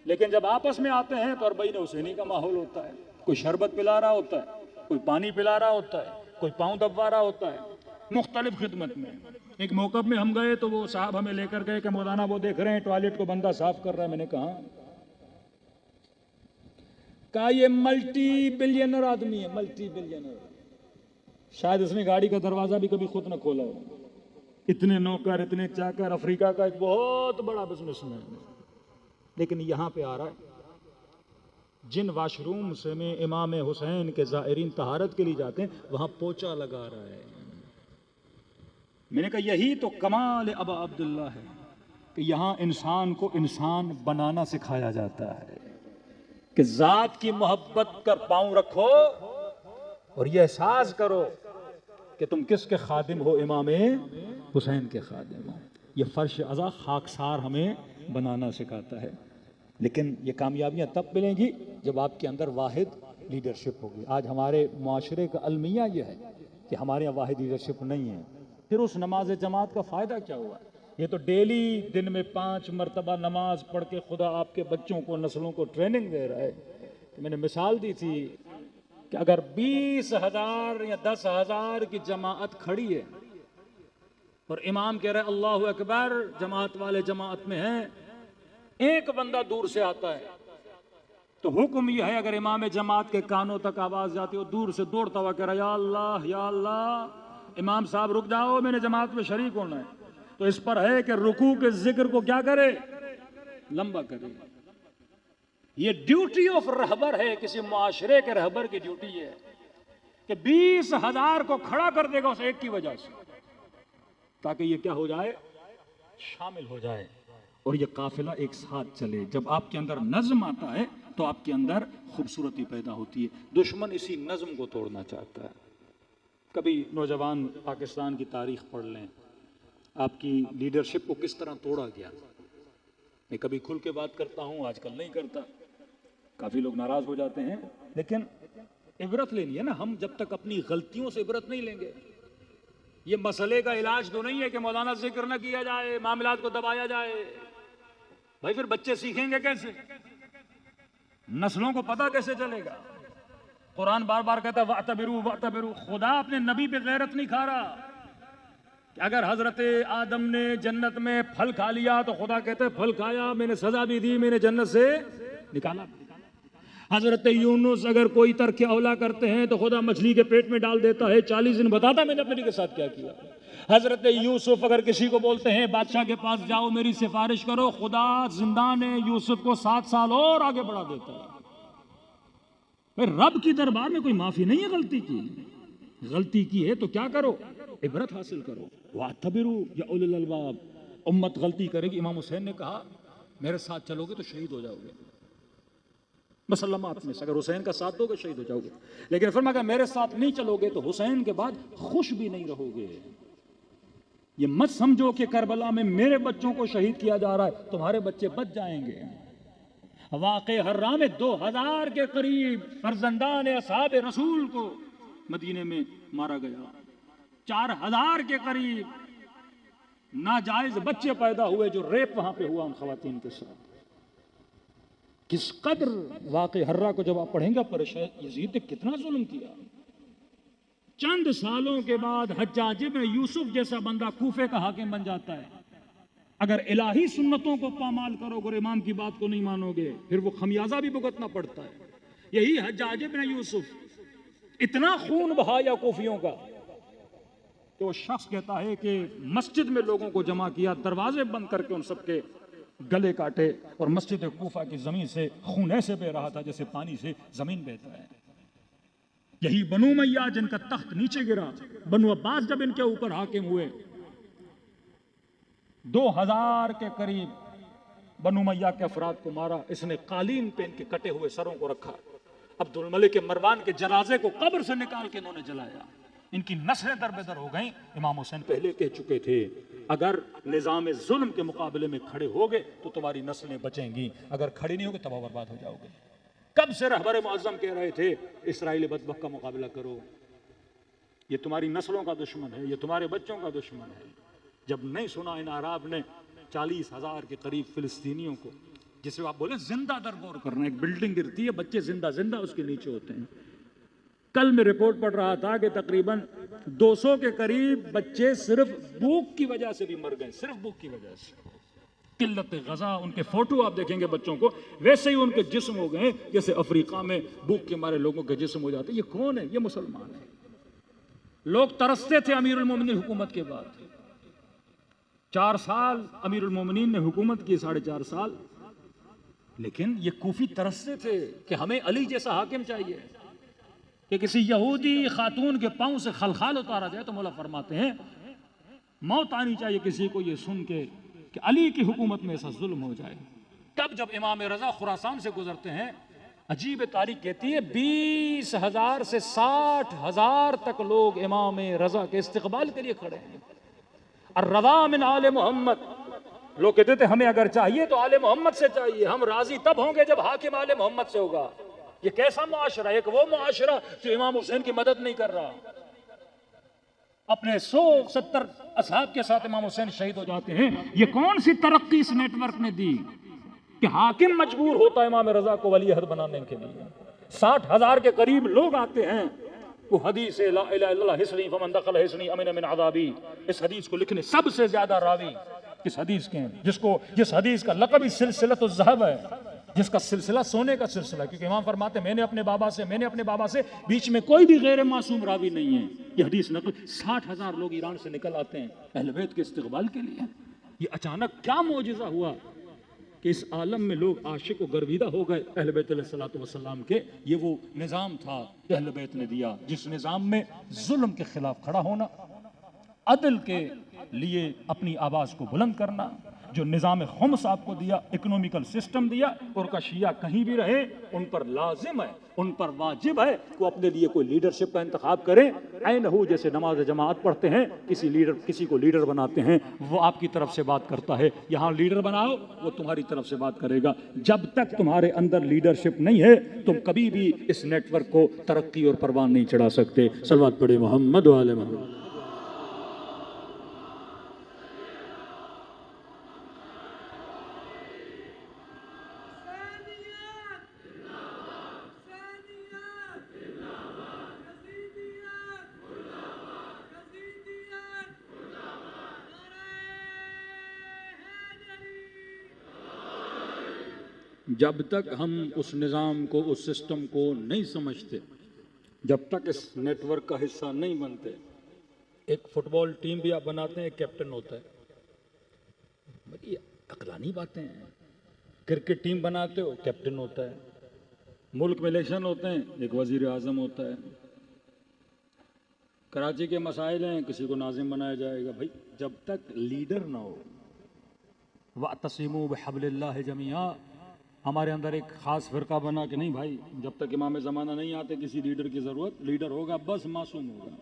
لیکن جب آپس میں آتے ہیں تو اربعین حسینی کا ماحول ہوتا ہے، کوئی شربت پلا رہا ہوتا ہے، کوئی پانی پلا رہا ہوتا ہے، کوئی پاؤں دبا رہا ہوتا ہے، مختلف خدمت میں۔ ایک موقع میں ہم گئے تو وہ صاحب ہمیں لے کر گئے کہ مولانا وہ دیکھ رہے ہیں ٹوائلٹ کو بندہ صاف کر رہا ہے۔ میں نے کہا یہ ملٹی بلینر آدمی ہے، ملٹی بلینر، شاید اس نے گاڑی کا دروازہ بھی کبھی خود نہ کھولا ہو، اتنے نوکر، اتنے چاکر، افریقہ کا ایک بہت بڑا بزنس مین، لیکن یہاں پہ آ رہا ہے جن واش روم سے میں امام حسین کے زائرین طہارت کے لیے جاتے ہیں وہاں پوچا لگا رہا ہے۔ میں نے کہا یہی تو کمال ابا عبداللہ ہے کہ یہاں انسان کو انسان بنانا سکھایا جاتا ہے، کہ ذات کی محبت کر پاؤں رکھو اور یہ احساس کرو کہ تم کس کے خادم ہو؟ امام حسین کے خادم ہو۔ یہ فرش عزا خاکسار ہمیں بنانا سکھاتا ہے، لیکن یہ کامیابیاں تب ملیں گی جب آپ کے اندر واحد لیڈرشپ ہوگی۔ آج ہمارے معاشرے کا المیہ یہ ہے کہ ہمارے یہاں واحد لیڈرشپ نہیں ہے، پھر اس نماز جماعت کا فائدہ کیا ہوا؟ یہ تو ڈیلی دن میں 5 مرتبہ نماز پڑھ کے خدا آپ کے بچوں کو، نسلوں کو ٹریننگ دے رہا ہے۔ میں نے مثال دی تھی کہ اگر 20,000 یا 10,000 کی جماعت کھڑی ہے اور امام کہہ رہے اللہ اکبر، جماعت والے جماعت میں ہیں، ایک بندہ دور سے آتا ہے تو حکم یہ ہے اگر امام جماعت کے کانوں تک آواز جاتی ہو، دور سے دوڑتا ہوا کہہ رہا یا اللہ یا اللہ، امام صاحب رک جاؤ، میں نے جماعت میں شریک ہونا ہے، تو اس پر ہے کہ رکوع کے ذکر کو کیا کرے؟ لمبا کرے۔ یہ ڈیوٹی آف رہبر ہے، کسی معاشرے کے رہبر کی ڈیوٹی ہے کہ 20,000 کو کھڑا کر دے گا اس ایک کی وجہ سے، تاکہ یہ کیا ہو جائے؟ شامل ہو جائے اور یہ قافلہ ایک ساتھ چلے۔ جب آپ کے اندر نظم آتا ہے تو آپ کے اندر خوبصورتی پیدا ہوتی ہے۔ دشمن اسی نظم کو توڑنا چاہتا ہے۔ کبھی نوجوان پاکستان کی تاریخ پڑھ لیں، آپ کی لیڈرشپ کو کس طرح توڑا گیا۔ میں کبھی کھل کے بات کرتا ہوں، آج کل نہیں کرتا، کافی لوگ ناراض ہو جاتے ہیں، لیکن عبرت لینی ہے نا۔ ہم جب تک اپنی غلطیوں سے عبرت نہیں لیں گے، یہ مسئلے کا علاج تو نہیں ہے کہ مولانا ذکر نہ کیا جائے، معاملات کو دبایا جائے۔ بھائی پھر بچے سیکھیں گے کیسے؟ نسلوں کو پتہ کیسے چلے گا؟ قرآن بار بار کہتا ہے وَاعْتَبِرُوا وَاعْتَبِرُوا، خدا اپنے نبی پہ غیرت نہیں کھا رہا کہ اگر حضرت آدم نے جنت میں پھل کھا لیا تو خدا کہتا ہے پھل کھایا، میں نے سزا بھی دی، میں نے جنت سے نکالا۔ حضرت یونس اگر کوئی ترک اولا کرتے ہیں تو خدا مچھلی کے پیٹ میں ڈال دیتا ہے، 40 دن بتاتا میں نے اپنے کے ساتھ کیا کیا۔ حضرت یوسف اگر کسی کو بولتے ہیں بادشاہ کے پاس جاؤ میری سفارش کرو، خدا زندان یوسف کو 7 سال اور آگے بڑھا دیتا ہے۔ رب کی دربار میں کوئی معافی نہیں ہے غلطی کی، غلطی کی ہے تو کیا کرو؟ عبرت حاصل کرو۔ وَاعْتَبِرُوا یا اُولِي الْأَلْبَابِ، امت غلطی کرے گی۔ امام حسین نے کہا میرے ساتھ چلو گے تو شہید ہو جاؤ گے، مسلمات میں سے اگر حسین کا ساتھ دو گے شہید ہو جاؤ گے، لیکن فرمایا اگر میرے ساتھ نہیں چلو گے تو حسین کے بعد خوش بھی نہیں رہو گے۔ یہ مت سمجھو کہ کربلا میں میرے بچوں کو شہید کیا جا رہا ہے، تمہارے بچے بچ جائیں گے۔ واقع حرہ میں 2000 کے قریب فرزندان اصحاب رسول کو مدینے میں مارا گیا، 4000 کے قریب ناجائز بچے پیدا ہوئے جو ریپ وہاں پہ ہوا ان خواتین کے ساتھ۔ کس قدر واقع حرہ کو جب آپ پڑھیں گے پریشان یزید نے کتنا ظلم کیا۔ چند سالوں کے بعد حجاج ابن یوسف جیسا بندہ کوفے کا حاکم بن جاتا ہے۔ اگر الہی سنتوں کو پامال کرو گے، امام کی بات کو نہیں مانو گے، پھر وہ خمیازہ بھی بھگتنا پڑتا ہے۔ یہی حجاج ابن یوسف اتنا خون بہایا کوفیوں کا کہ وہ شخص کہتا ہے کہ مسجد میں لوگوں کو جمع کیا، دروازے بند کر کے ان سب کے گلے کاٹے، اور مسجد کوفہ کی زمین سے خون ایسے بہ رہا تھا جیسے پانی سے زمین بہتا ہے۔ یہی بنو امیہ جن کا تخت نیچے گرا، بنو عباس جب ان کے اوپر حاکم ہوئے، 2000 کے قریب بنو امیہ کے افراد کو مارا۔ اس نے قالین پہ ان کے کٹے ہوئے سروں کو رکھا، عبد الملک مروان کے جنازے کو قبر سے نکال کے انہوں نے جلایا۔ ان کی نسلیں در بدر ہو گئیں۔ امام حسین پہلے کہہ چکے تھے اگر نظام ظلم کے مقابلے میں کھڑے ہوگے تو تمہاری نسلیں بچیں گی، اگر کھڑے نہیں ہوگے تباہ برباد ہو جاؤ گے۔ کب سے رہبر معظم کہہ رہے تھے اسرائیل بدبخت کا مقابلہ کرو، یہ تمہاری نسلوں کا دشمن ہے، یہ تمہارے بچوں کا دشمن ہے۔ جب نہیں سنا ان عرب نے 40,000 کے قریب فلسطینیوں کو، جسے آپ بولیں زندہ درگور کرنا، ایک بلڈنگ گرتی ہے بچے زندہ زندہ اس کے نیچے ہوتے ہیں۔ کل میں رپورٹ پڑھ رہا تھا کہ تقریباً 200 کے قریب بچے صرف بھوک کی وجہ سے بھی مر گئے، صرف بھوک کی وجہ سے۔ قلت غذا، ان کے فوٹو آپ دیکھیں گے بچوں کو، ویسے ہی ان کے جسم ہو گئے جیسے افریقہ میں بھوک کے مارے لوگوں کے جسم ہو جاتے۔ یہ کون ہے؟ یہ مسلمان ہے۔ لوگ ترستے تھے امیر المومنین حکومت کے بعد۔ 4 سال امیر المومنین نے حکومت کی، 4.5 سال، لیکن یہ کوفی ترستے تھے کہ ہمیں علی جیسا حاکم چاہیے، کہ کسی یہودی خاتون کے پاؤں سے خلخال اتارا جائے تو مولا فرماتے ہیں موت آنی چاہیے کسی کو یہ سن کے کہ علی کی حکومت میں ایسا ظلم ہو جائے۔ تب جب امام رضا خراسان سے گزرتے ہیں، عجیب تاریخ کہتی ہے 20,000 سے 60,000 تک لوگ امام رضا کے استقبال کے لیے کھڑے ہیں۔ الرضا من آل محمد، لوگ کہتے تھے ہمیں اگر چاہیے تو آل محمد سے چاہیے، ہم راضی تب ہوں گے جب حاکم آل محمد سے ہوگا۔ یہ کیسا معاشرہ؟ ایک وہ معاشرہ جو امام حسین کی مدد نہیں کر رہا، اپنے 170 اصحاب کے ساتھ امام حسین شہید ہو جاتے ہیں۔ یہ کون سی ترقی اس نیٹ ورک نے دی کہ حاکم مجبور ہوتا ہے امام رضا کو ولی عہد بنانے کے لیے؟ 60,000 کے قریب لوگ آتے ہیں۔ وہ حدیث لا الہ الا اللہ حصنی فمن دخل حصنی امن من عذابی، اس حدیث کو لکھنے سب سے زیادہ راوی اس حدیث کے ہیں، جس حدیث کا لقب ہی سلسلۃ الذہب ہے، جس کا سلسلہ سونے کا سلسلہ، کیونکہ امام فرماتے ہیں میں نے اپنے بابا سے بیچ میں کوئی بھی غیر معصوم راوی نہیں ہے۔ یہ حدیث نقل 60,000 لوگ ایران سے نکل آتے ہیں اہل بیت کے استقبال کے لیے۔ یہ اچانک کیا معجزہ ہوا کہ اس عالم میں لوگ عاشق و گرویدہ ہو گئے اہل بیت علیہ الصلوۃ والسلام کے۔ یہ وہ نظام تھا کہ اہل بیت نے دیا، جس نظام میں ظلم کے خلاف کھڑا ہونا، عدل کے لیے اپنی آواز کو بلند کرنا، جو نظام خمس آپ کو دیا، اکنومیکل سسٹم دیا، اور کا شیعہ کہیں بھی رہے ان پر لازم ہے، ان پر واجب ہے کہ وہ اپنے لیے کوئی لیڈرشپ کا انتخاب کریں۔ عینہ جیسے نماز جماعت پڑھتے ہیں، کسی کو لیڈر بناتے ہیں، وہ آپ کی طرف سے بات کرتا ہے، یہاں لیڈر بناؤ، وہ تمہاری طرف سے بات کرے گا۔ جب تک تمہارے اندر لیڈرشپ نہیں ہے تم کبھی بھی اس نیٹ ورک کو ترقی اور پروان نہیں چڑھا سکتے۔ صلوات پڑھے محمد و آل محمد۔ جب تک ہم اس نظام کو، اس سسٹم کو نہیں سمجھتے، جب تک اس نیٹ ورک کا حصہ نہیں بنتے، ایک فٹ بال ٹیم بھی آپ بناتے ہیں، ایک کیپٹن ہوتا ہے، یہ عقلانی باتیں ہیں۔ کرکٹ ٹیم بناتے ہو، کیپٹن ہوتا ہے۔ ملک میں الیکشن ہوتے ہیں، ایک وزیر اعظم ہوتا ہے۔ کراچی کے مسائل ہیں، کسی کو ناظم بنایا جائے گا۔ بھائی جب تک لیڈر نہ ہو، وَاعْتَصِمُوا بِحَبْلِ اللَّهِ جَمِيعًا، ہمارے اندر ایک خاص فرقہ بنا کہ نہیں بھائی جب تک امام زمانہ نہیں آتے کسی لیڈر کی ضرورت، لیڈر ہوگا بس معصوم ہوگا۔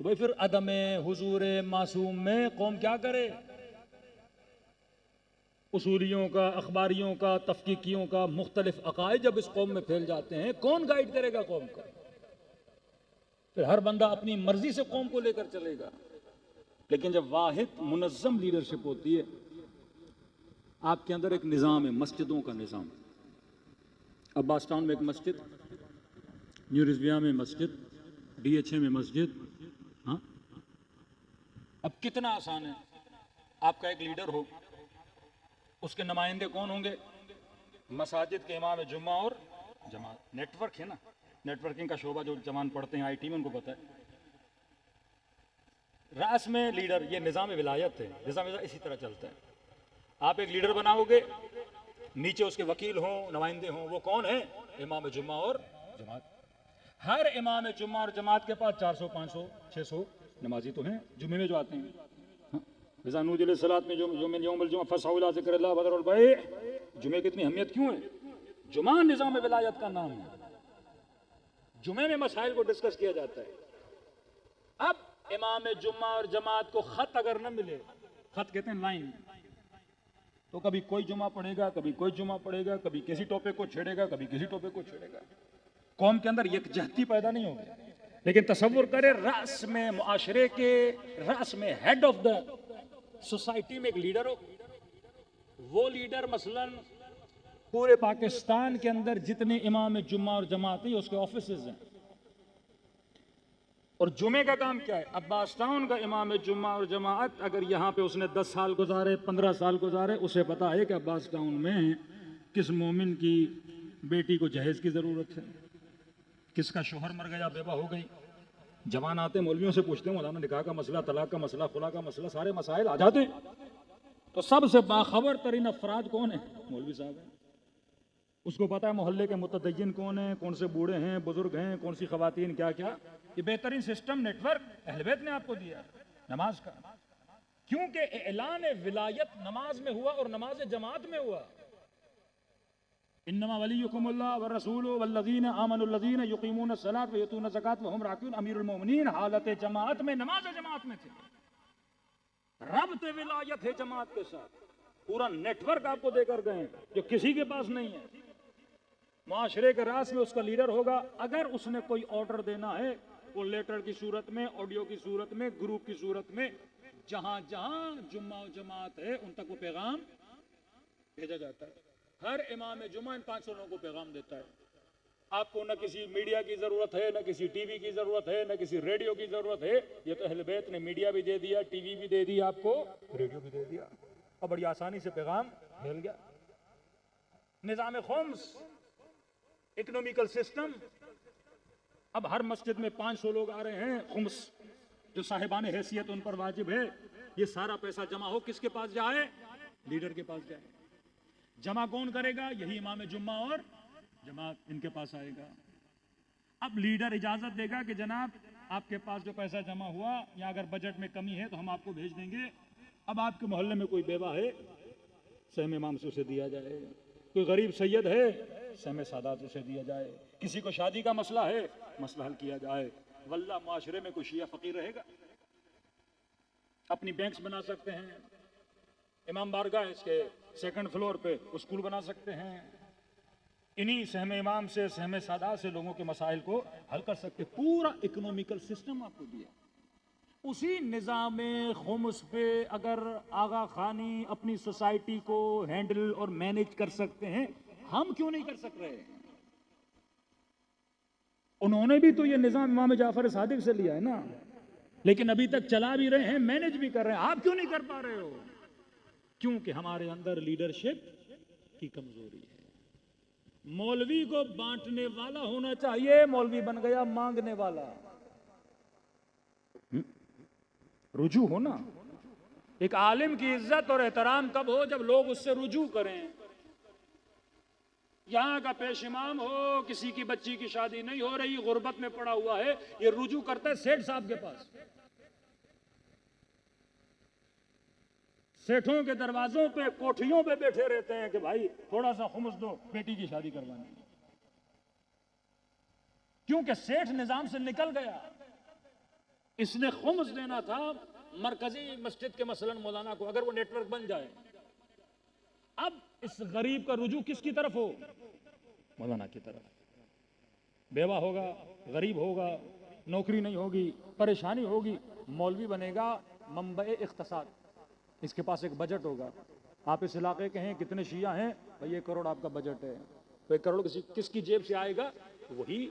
تو بھائی پھر عدم حضور معصوم میں قوم کیا کرے؟ اصولیوں کا، اخباریوں کا، تفقیقیوں کا، مختلف عقائد جب اس قوم میں پھیل جاتے ہیں، کون گائیڈ کرے گا قوم کو؟ پھر ہر بندہ اپنی مرضی سے قوم کو لے کر چلے گا۔ لیکن جب واحد منظم لیڈرشپ ہوتی ہے، آپ کے اندر ایک نظام ہے، مسجدوں کا نظام۔ عباس ٹاؤن میں ایک مسجد، نیو رضویہ میں مسجد، ڈی ایچ اے میں مسجد۔ ہاں، اب کتنا آسان ہے، آپ کا ایک لیڈر ہو، اس کے نمائندے کون ہوں گے؟ مساجد کے امام جمعہ اور جماعت۔ نیٹ ورک ہے نا، نیٹ ورکنگ کا شعبہ جو جوان پڑھتے ہیں آئی ٹی میں ان کو پتہ ہے۔ راس میں لیڈر، یہ نظام ولایت ہے، نظام اسی طرح چلتا ہے۔ آپ ایک لیڈر بناؤ گے، نیچے اس کے وکیل ہوں، نمائندے ہوں، وہ کون ہیں؟ امام جمعہ اور جماعت۔ ہر امام جمعہ اور جماعت کے پاس 400 500 600 نمازی تو ہیں جمعے میں جو آتے ہیں۔ رضا نودی علیہ الصلوۃ میں یوم الجمعہ فسعوا الی ذکر اللہ وذروا البیع، جمعے کی اتنی اہمیت کیوں ہے؟ جمعہ نظام ولایت کا نام ہے، جمعے میں مسائل کو ڈسکس کیا جاتا ہے۔ اب امام جمعہ اور جماعت کو خط اگر نہ ملے، خط کہتے ہیں لائن، تو کبھی کوئی جمعہ پڑھے گا، کبھی کوئی جمعہ پڑھے گا، کبھی کسی ٹاپک کو چھیڑے گا، کبھی کسی ٹاپک کو چھیڑے گا۔ قوم کے اندر یکجہتی پیدا نہیں ہوگی۔ لیکن تصور کرے، رأس میں، معاشرے کے رأس میں، ہیڈ آف دا سوسائٹی میں ایک لیڈر ہو، وہ لیڈر مثلاً پورے پاکستان کے اندر جتنے امام جمعہ اور جماعت ہیں اس کے آفیسز ہیں، اور جمعے کا کام کیا ہے؟ عباس ٹاؤن کا امام جمعہ اور جماعت اگر یہاں پہ اس نے 10 سال گزارے، 15 سال گزارے، اسے پتا ہے کہ عباس ٹاؤن میں کس مومن کی بیٹی کو جہیز کی ضرورت ہے، کس کا شوہر مر گیا، بیوہ ہو گئی۔ جوان آتے مولویوں سے پوچھتے ہیں، مولانا نکاح کا مسئلہ، طلاق کا مسئلہ، خلا کا مسئلہ، سارے مسائل آ جاتے ہیں، تو سب سے باخبر ترین افراد کون ہیں؟ مولوی صاحب ہیں۔ اس کو پتا ہے محلے کے متدین کون ہیں، کون سے بوڑھے ہیں، بزرگ ہیں، کون سی خواتین، کیا کیا۔ یہ بہترین سسٹم، نیٹ ورک اہل بیت نے آپ کو دیا نماز کا، کیونکہ اعلان ولایت نماز میں ہوا اور نماز جماعت میں ہوا۔ انما ولیکم اللہ ورسولہ والذین آمنوا الذین یقیمون الصلاۃ ویؤتون الزکاۃ وہم راکعون۔ امیر المومنین حالت جماعت میں، نماز جماعت میں تھے۔ ربط ولایت ہے جماعت کے ساتھ، پورا نیٹ ورک آپ کو دے کر گئے جو کسی کے پاس نہیں ہے۔ معاشرے کے راس میں اس کا لیڈر ہوگا، اگر اس نے کوئی آرڈر دینا ہے، وہ لیٹر کی صورت میں، آڈیو کی صورت میں، گروپ کی صورت میں، جہاں جہاں جمعہ و جماعت ہے ان تک وہ پیغام بھیجا جاتا ہے۔ ہر امام جمعہ ان 500 لوگوں کو پیغام دیتا ہے۔ آپ کو نہ کسی میڈیا کی ضرورت ہے، نہ کسی ٹی وی کی ضرورت ہے، نہ کسی ریڈیو کی ضرورت ہے۔ یہ تو اہل بیت نے میڈیا بھی دے دیا، ٹی وی بھی دے دیا، آپ کو ریڈیو بھی دے دیا، اور بڑی آسانی سے پیغام مل گیا۔ نظام خمس، اکنومیکل سسٹم، اب ہر مسجد میں 500 لوگ آ رہے ہیں، خمس جو صاحبان حیثیت ان پر واجب ہے، یہ سارا پیسہ جمع ہو کس کے پاس جائے؟ لیڈر کے پاس جائے۔ جمع کون کرے گا؟ یہی امام جمعہ اور جماعت، ان کے پاس آئے گا۔ اب لیڈر اجازت دے گا کہ جناب آپ کے پاس جو پیسہ جمع ہوا، یا اگر بجٹ میں کمی ہے تو ہم آپ کو بھیج دیں گے۔ اب آپ کے محلے میں کوئی بیوہ ہے، سہم امام سے اسے دیا جائے، کوئی غریب سید ہے، سہم سادات اسے دیا جائے، کسی کو شادی کا مسئلہ ہے، مسئلہ حل کیا جائے۔ واللہ معاشرے میں کوئی شیعہ فقیر رہے گا؟ اپنی بینکس بنا سکتے ہیں، امام بارگاہ اس کے سیکنڈ فلور پہ اسکول بنا سکتے ہیں، انہی سہم امام سے، سہم سادات سے لوگوں کے مسائل کو حل کر سکتے۔ پورا اکنومیکل سسٹم آپ کو دیا۔ اسی نظام خمس پہ اگر آغا خانی اپنی سوسائٹی کو ہینڈل اور مینج کر سکتے ہیں، ہم کیوں نہیں کر سک رہے؟ انہوں نے بھی تو یہ نظام امام جعفر صادق سے لیا ہے نا، لیکن ابھی تک چلا بھی رہے ہیں، مینج بھی کر رہے ہیں۔ آپ کیوں نہیں کر پا رہے ہو؟ کیونکہ ہمارے اندر لیڈرشپ کی کمزوری ہے۔ مولوی کو بانٹنے والا ہونا چاہیے، مولوی بن گیا مانگنے والا۔ رجوع ہونا، ایک عالم کی عزت اور احترام کب ہو؟ جب لوگ اس سے رجوع کریں۔ یہاں کا پیش امام ہو، کسی کی بچی کی شادی نہیں ہو رہی، غربت میں پڑا ہوا ہے، یہ رجوع کرتا ہے سیٹھ صاحب کے پاس، سیٹھوں کے دروازوں پہ، کوٹھیوں پہ بیٹھے رہتے ہیں کہ بھائی تھوڑا سا خمس دو، بیٹی کی شادی کروانی۔ کیونکہ سیٹھ نظام سے نکل گیا، اس نے خمس دینا تھا مرکزی مسجد کے مثلاً مولانا کو، اگر وہ نیٹ ورک بن جائے، اب اس غریب کا رجوع کس کی طرف ہو؟ مولانا کی طرف. بیوہ ہوگا، غریب ہوگا، نوکری نہیں ہوگی، پریشانی ہوگی، مولوی بنے گا منبع اقتصاد. اس کے پاس ایک بجٹ ہوگا. آپ اس علاقے کے ہیں، کتنے شیعہ ہیں؟ بھائی 1 کروڑ آپ کا بجٹ ہے. تو 1 کروڑ کس کی جیب سے آئے گا؟ وہی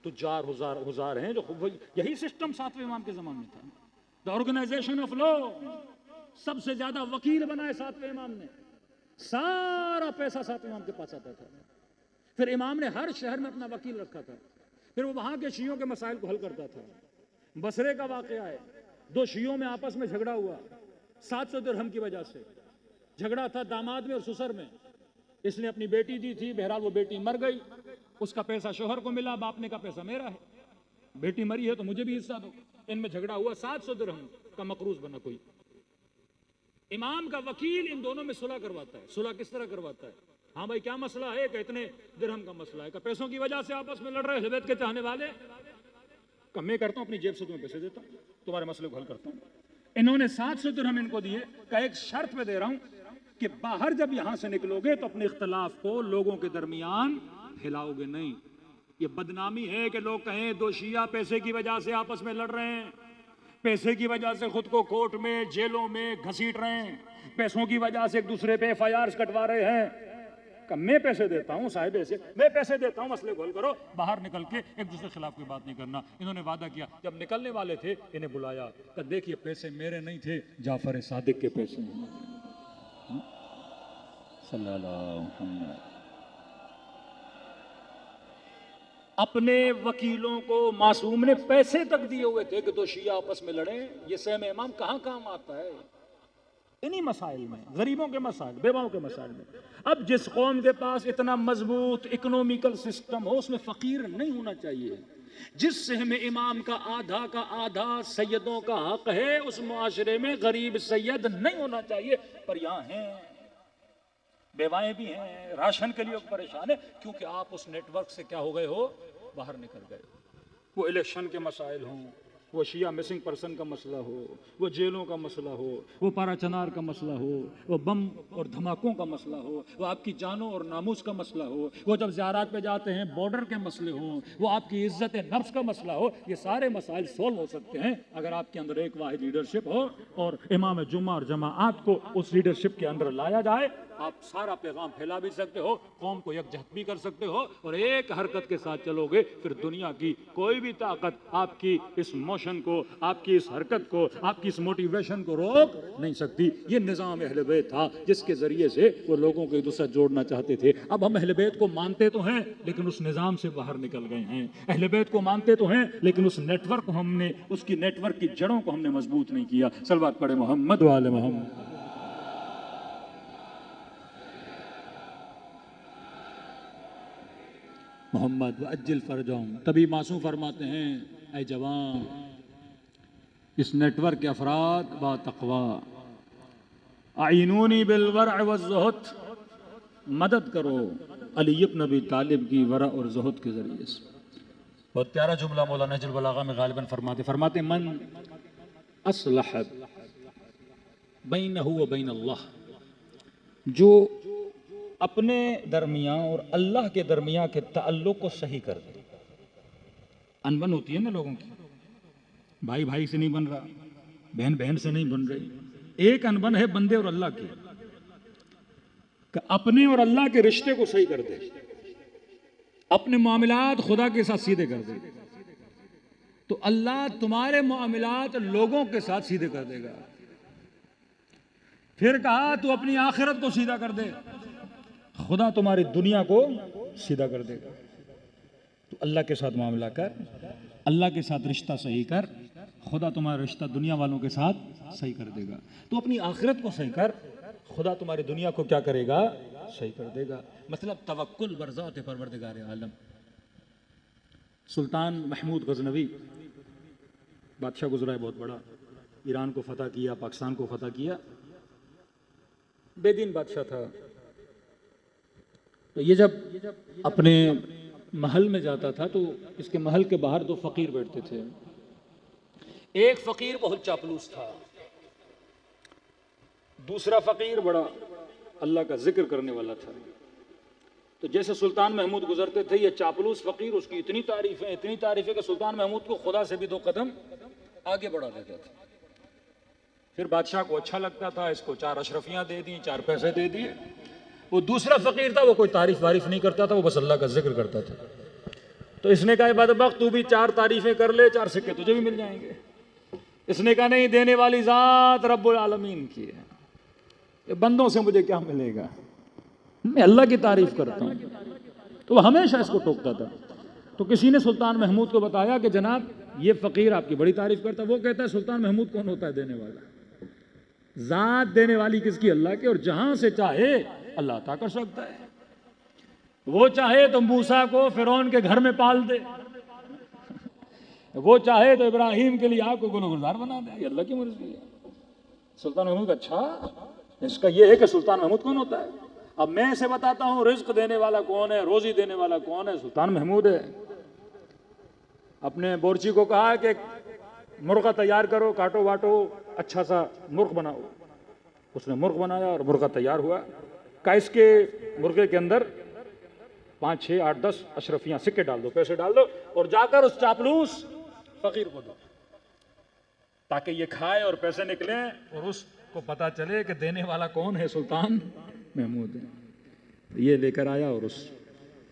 تجار ہزار ہیں جو یہی سسٹم 7ویں امام کے زمانے میں تھا. دا آرگنائزیشن آف لا، سب سے زیادہ وکیل بنائے 7ویں امام نے. سارا پیسہ 7ویں امام کے پاس آتا تھا. پھر امام نے ہر شہر میں اپنا وکیل رکھا تھا. پھر وہ وہاں کے شیعوں کے مسائل کو حل کرتا تھا. بصرے کا واقعہ ہے، 2 شیعوں میں آپس میں جھگڑا ہوا 700 درہم کی وجہ سے. جھگڑا تھا داماد میں اور سسر میں. اس نے اپنی بیٹی دی تھی، بہرحال وہ بیٹی مر گئی. اس کا پیسہ شوہر کو ملا، باپ نے کا پیسہ میرا ہے. بیٹی مری ہے تو مجھے بھی حصہ دو. ان میں جھگڑا ہوا، 700 درہم کا مقروض بنا کوئی. امام کا وکیل ان دونوں میں صلح کرواتا ہے. صلح کس طرح کرواتا ہے؟ ہاں بھائی کیا مسئلہ ہے؟ کہ اتنے درہم کا مسئلہ ہے. کہ پیسوں کی وجہ سے آپس میں لڑ رہے اہل بیت کے چاہنے والے. کہ میں کرتا ہوں اپنی جیب سے تمہیں پیسے دیتا ہوں، تمہارے مسئلے کو حل کرتا ہوں. انہوں نے 700 درہم ان کو دیے. کہ ایک شرط پہ دے رہا ہوں کہ باہر جب یہاں سے نکلو گے تو اپنے اختلاف کو لوگوں کے درمیان پھیلاؤ گے نہیں. یہ بدنامی ہے کہ لوگ کہیں 2 شیعہ پیسے کی وجہ سے آپس میں لڑ رہے ہیں، پیسے کی وجہ سے خود کو کورٹ میں جیلوں میں گھسیٹ رہے ہیں، پیسوں کی وجہ سے ایک دوسرے پہ FIRs کٹوا رہے ہیں. کہ میں پیسے دیتا ہوں صاحب ایسے، میں پیسے دیتا ہوں، مسئلے کو حل کرو. باہر نکل کے ایک دوسرے کے خلاف کوئی بات نہیں کرنا. انہوں نے وعدہ کیا. جب نکلنے والے تھے انہیں بلایا کہ دیکھیے پیسے میرے نہیں تھے، جعفر صادق کے پیسے ہیں. صلی اللہ علیہ وسلم. اپنے وکیلوں کو معصوم نے پیسے تک دیے ہوئے تھے کہ 2 شیعہ آپس میں لڑیں. یہ سیم امام کہاں کام آتا ہے؟ انہی مسائل میں، غریبوں کے مسائل، بیواؤں کے مسائل میں. اب جس قوم کے پاس اتنا مضبوط اکنومیکل سسٹم ہو اس میں فقیر نہیں ہونا چاہیے. جس سہم امام کا آدھا سیدوں کا حق ہے، اس معاشرے میں غریب سید نہیں ہونا چاہیے. پر یہاں ہیں، بیوائیں بھی ہیں، راشن کے لیے پریشان ہے، کیونکہ آپ اس نیٹ ورک سے کیا ہو گئے ہو؟ باہر نکل گئے. وہ الیکشن کے مسائل ہوں، وہ شیعہ مسنگ پرسن کا مسئلہ ہو، وہ جیلوں کا مسئلہ ہو، وہ پارا چنار کا مسئلہ ہو، وہ بم اور دھماکوں کا مسئلہ ہو، وہ آپ کی جانوں اور ناموس کا مسئلہ ہو، وہ جب زیارات پہ جاتے ہیں بارڈر کے مسئلے ہوں، وہ آپ کی عزت نفس کا مسئلہ ہو. یہ سارے مسائل سولو ہو سکتے ہیں اگر آپ کے اندر ایک واحد لیڈرشپ ہو اور امام جمعہ اور جماعت کو اس لیڈرشپ کے اندر لایا جائے. آپ سارا پیغام پھیلا بھی سکتے ہو، قوم کو یکجہت بھی کر سکتے ہو، اور ایک حرکت کے ساتھ چلو گے پھر دنیا کی کوئی بھی طاقت آپ کی اس موشن کو، آپ کی اس حرکت کو، آپ کی اس موٹیویشن کو روک نہیں سکتی. یہ نظام اہل بیت تھا جس کے ذریعے سے وہ لوگوں کو ایک دوسرے جوڑنا چاہتے تھے. اب ہم اہل بیت کو مانتے تو ہیں لیکن اس نظام سے باہر نکل گئے ہیں. اہل بیت کو مانتے تو ہیں لیکن اس نیٹ ورک کو ہم نے، اس کی نیٹ ورک کی جڑوں کو ہم نے مضبوط نہیں کیا. صلوات پڑھے محمد و آل محمد. محمد وعجل فرجہم. تبھی معصوم فرماتے ہیں اے جوان، اس نیٹ ورک کے افراد با تقوی، اعینونی بالورع والزہد، مدد کرو علی ابن ابی طالب کی ورع اور زہد کے ذریعے سے. بہت پیارا جملہ مولانا نہج البلاغہ میں غالباً فرماتے من اصلح بینہ و بین اللہ، جو اپنے درمیان اور اللہ کے درمیان کے تعلق کو صحیح کر دے. انبن ہوتی ہے نا لوگوں کی، بھائی بھائی سے نہیں بن رہا، بہن بہن سے نہیں بن رہی. ایک انبن ہے بندے اور اللہ کی، کہ اپنے اور اللہ کے رشتے کو صحیح کر دے، اپنے معاملات خدا کے ساتھ سیدھے کر دے تو اللہ تمہارے معاملات لوگوں کے ساتھ سیدھے کر دے گا. پھر کہا تو اپنی آخرت کو سیدھا کر دے، خدا تمہاری دنیا کو سیدھا کر دے گا. تو اللہ کے ساتھ معاملہ کر، اللہ کے ساتھ رشتہ صحیح کر، خدا تمہارا رشتہ دنیا والوں کے ساتھ صحیح کر دے گا. تو اپنی آخرت کو صحیح کر، خدا تمہاری دنیا کو کیا کرے گا؟ صحیح کر دے گا. مطلب توکل بر ذات پروردگار عالم. سلطان محمود غزنوی بادشاہ گزرا ہے بہت بڑا، ایران کو فتح کیا، پاکستان کو فتح کیا، بے دین بادشاہ تھا. تو یہ جب اپنے محل میں جاتا تھا تو اس کے محل کے باہر 2 فقیر بیٹھتے تھے. ایک فقیر بہت چاپلوس تھا، دوسرا فقیر بڑا اللہ کا ذکر کرنے والا تھا. تو جیسے سلطان محمود گزرتے تھے یہ چاپلوس فقیر اس کی اتنی تعریفیں کہ سلطان محمود کو خدا سے بھی 2 قدم آگے بڑھا دیتا تھا. پھر بادشاہ کو اچھا لگتا تھا، اس کو 4 اشرفیاں دے دیں، 4 پیسے دے دیے. وہ دوسرا فقیر تھا، وہ کوئی تعریف نہیں کرتا تھا، وہ بس اللہ کا ذکر کرتا تھا. تو اس نے کہا بدبخت تو بھی 4 تعریفیں کر لے، 4 سکے تجھے بھی مل جائیں گے. اس نے کہا نہیں، دینے والی ذات رب العالمین کی ہے، یہ بندوں سے مجھے کیا ملے گا، میں اللہ کی تعریف کرتا ہوں. تو وہ ہمیشہ اس کو ٹوکتا تھا. تو کسی نے سلطان محمود کو بتایا کہ جناب یہ فقیر آپ کی بڑی تعریف کرتا ہے. وہ کہتا ہے سلطان محمود کون ہوتا ہے دینے والا؟ ذات دینے والی کس کی؟ اللہ کی، اور جہاں سے چاہے اللہ عطا کر سکتا ہے. وہ چاہے تو موسیٰ کو فرعون کے گھر میں پال دے، وہ چاہے تو ابراہیم کے لیے آپ کو گلوگردار بنا دے، یہ اللہ کی مرضی ہے. سلطان محمود اچھا، اس کا یہ ہے کہ سلطان محمود کون ہوتا ہے. اب میں اسے بتاتا ہوں رزق دینے والا کون ہے، روزی دینے والا کون ہے، سلطان محمود ہے. اپنے بورچی کو کہا کہ مرغہ تیار کرو، کاٹو واٹو، اچھا سا مرغ بناؤ. اس نے مرغ بنایا اور مرغہ تیار ہوا. کہ اس کے مرغے کے اندر 5 6 8 10 اشرفیاں، سکے ڈال دو، پیسے ڈال دو، اور جا کر اس چاپلوس فقیر کو دو تاکہ یہ کھائے اور پیسے نکلیں اور اس کو پتا چلے کہ دینے والا کون ہے، سلطان محمود ہے. یہ لے کر آیا اور اس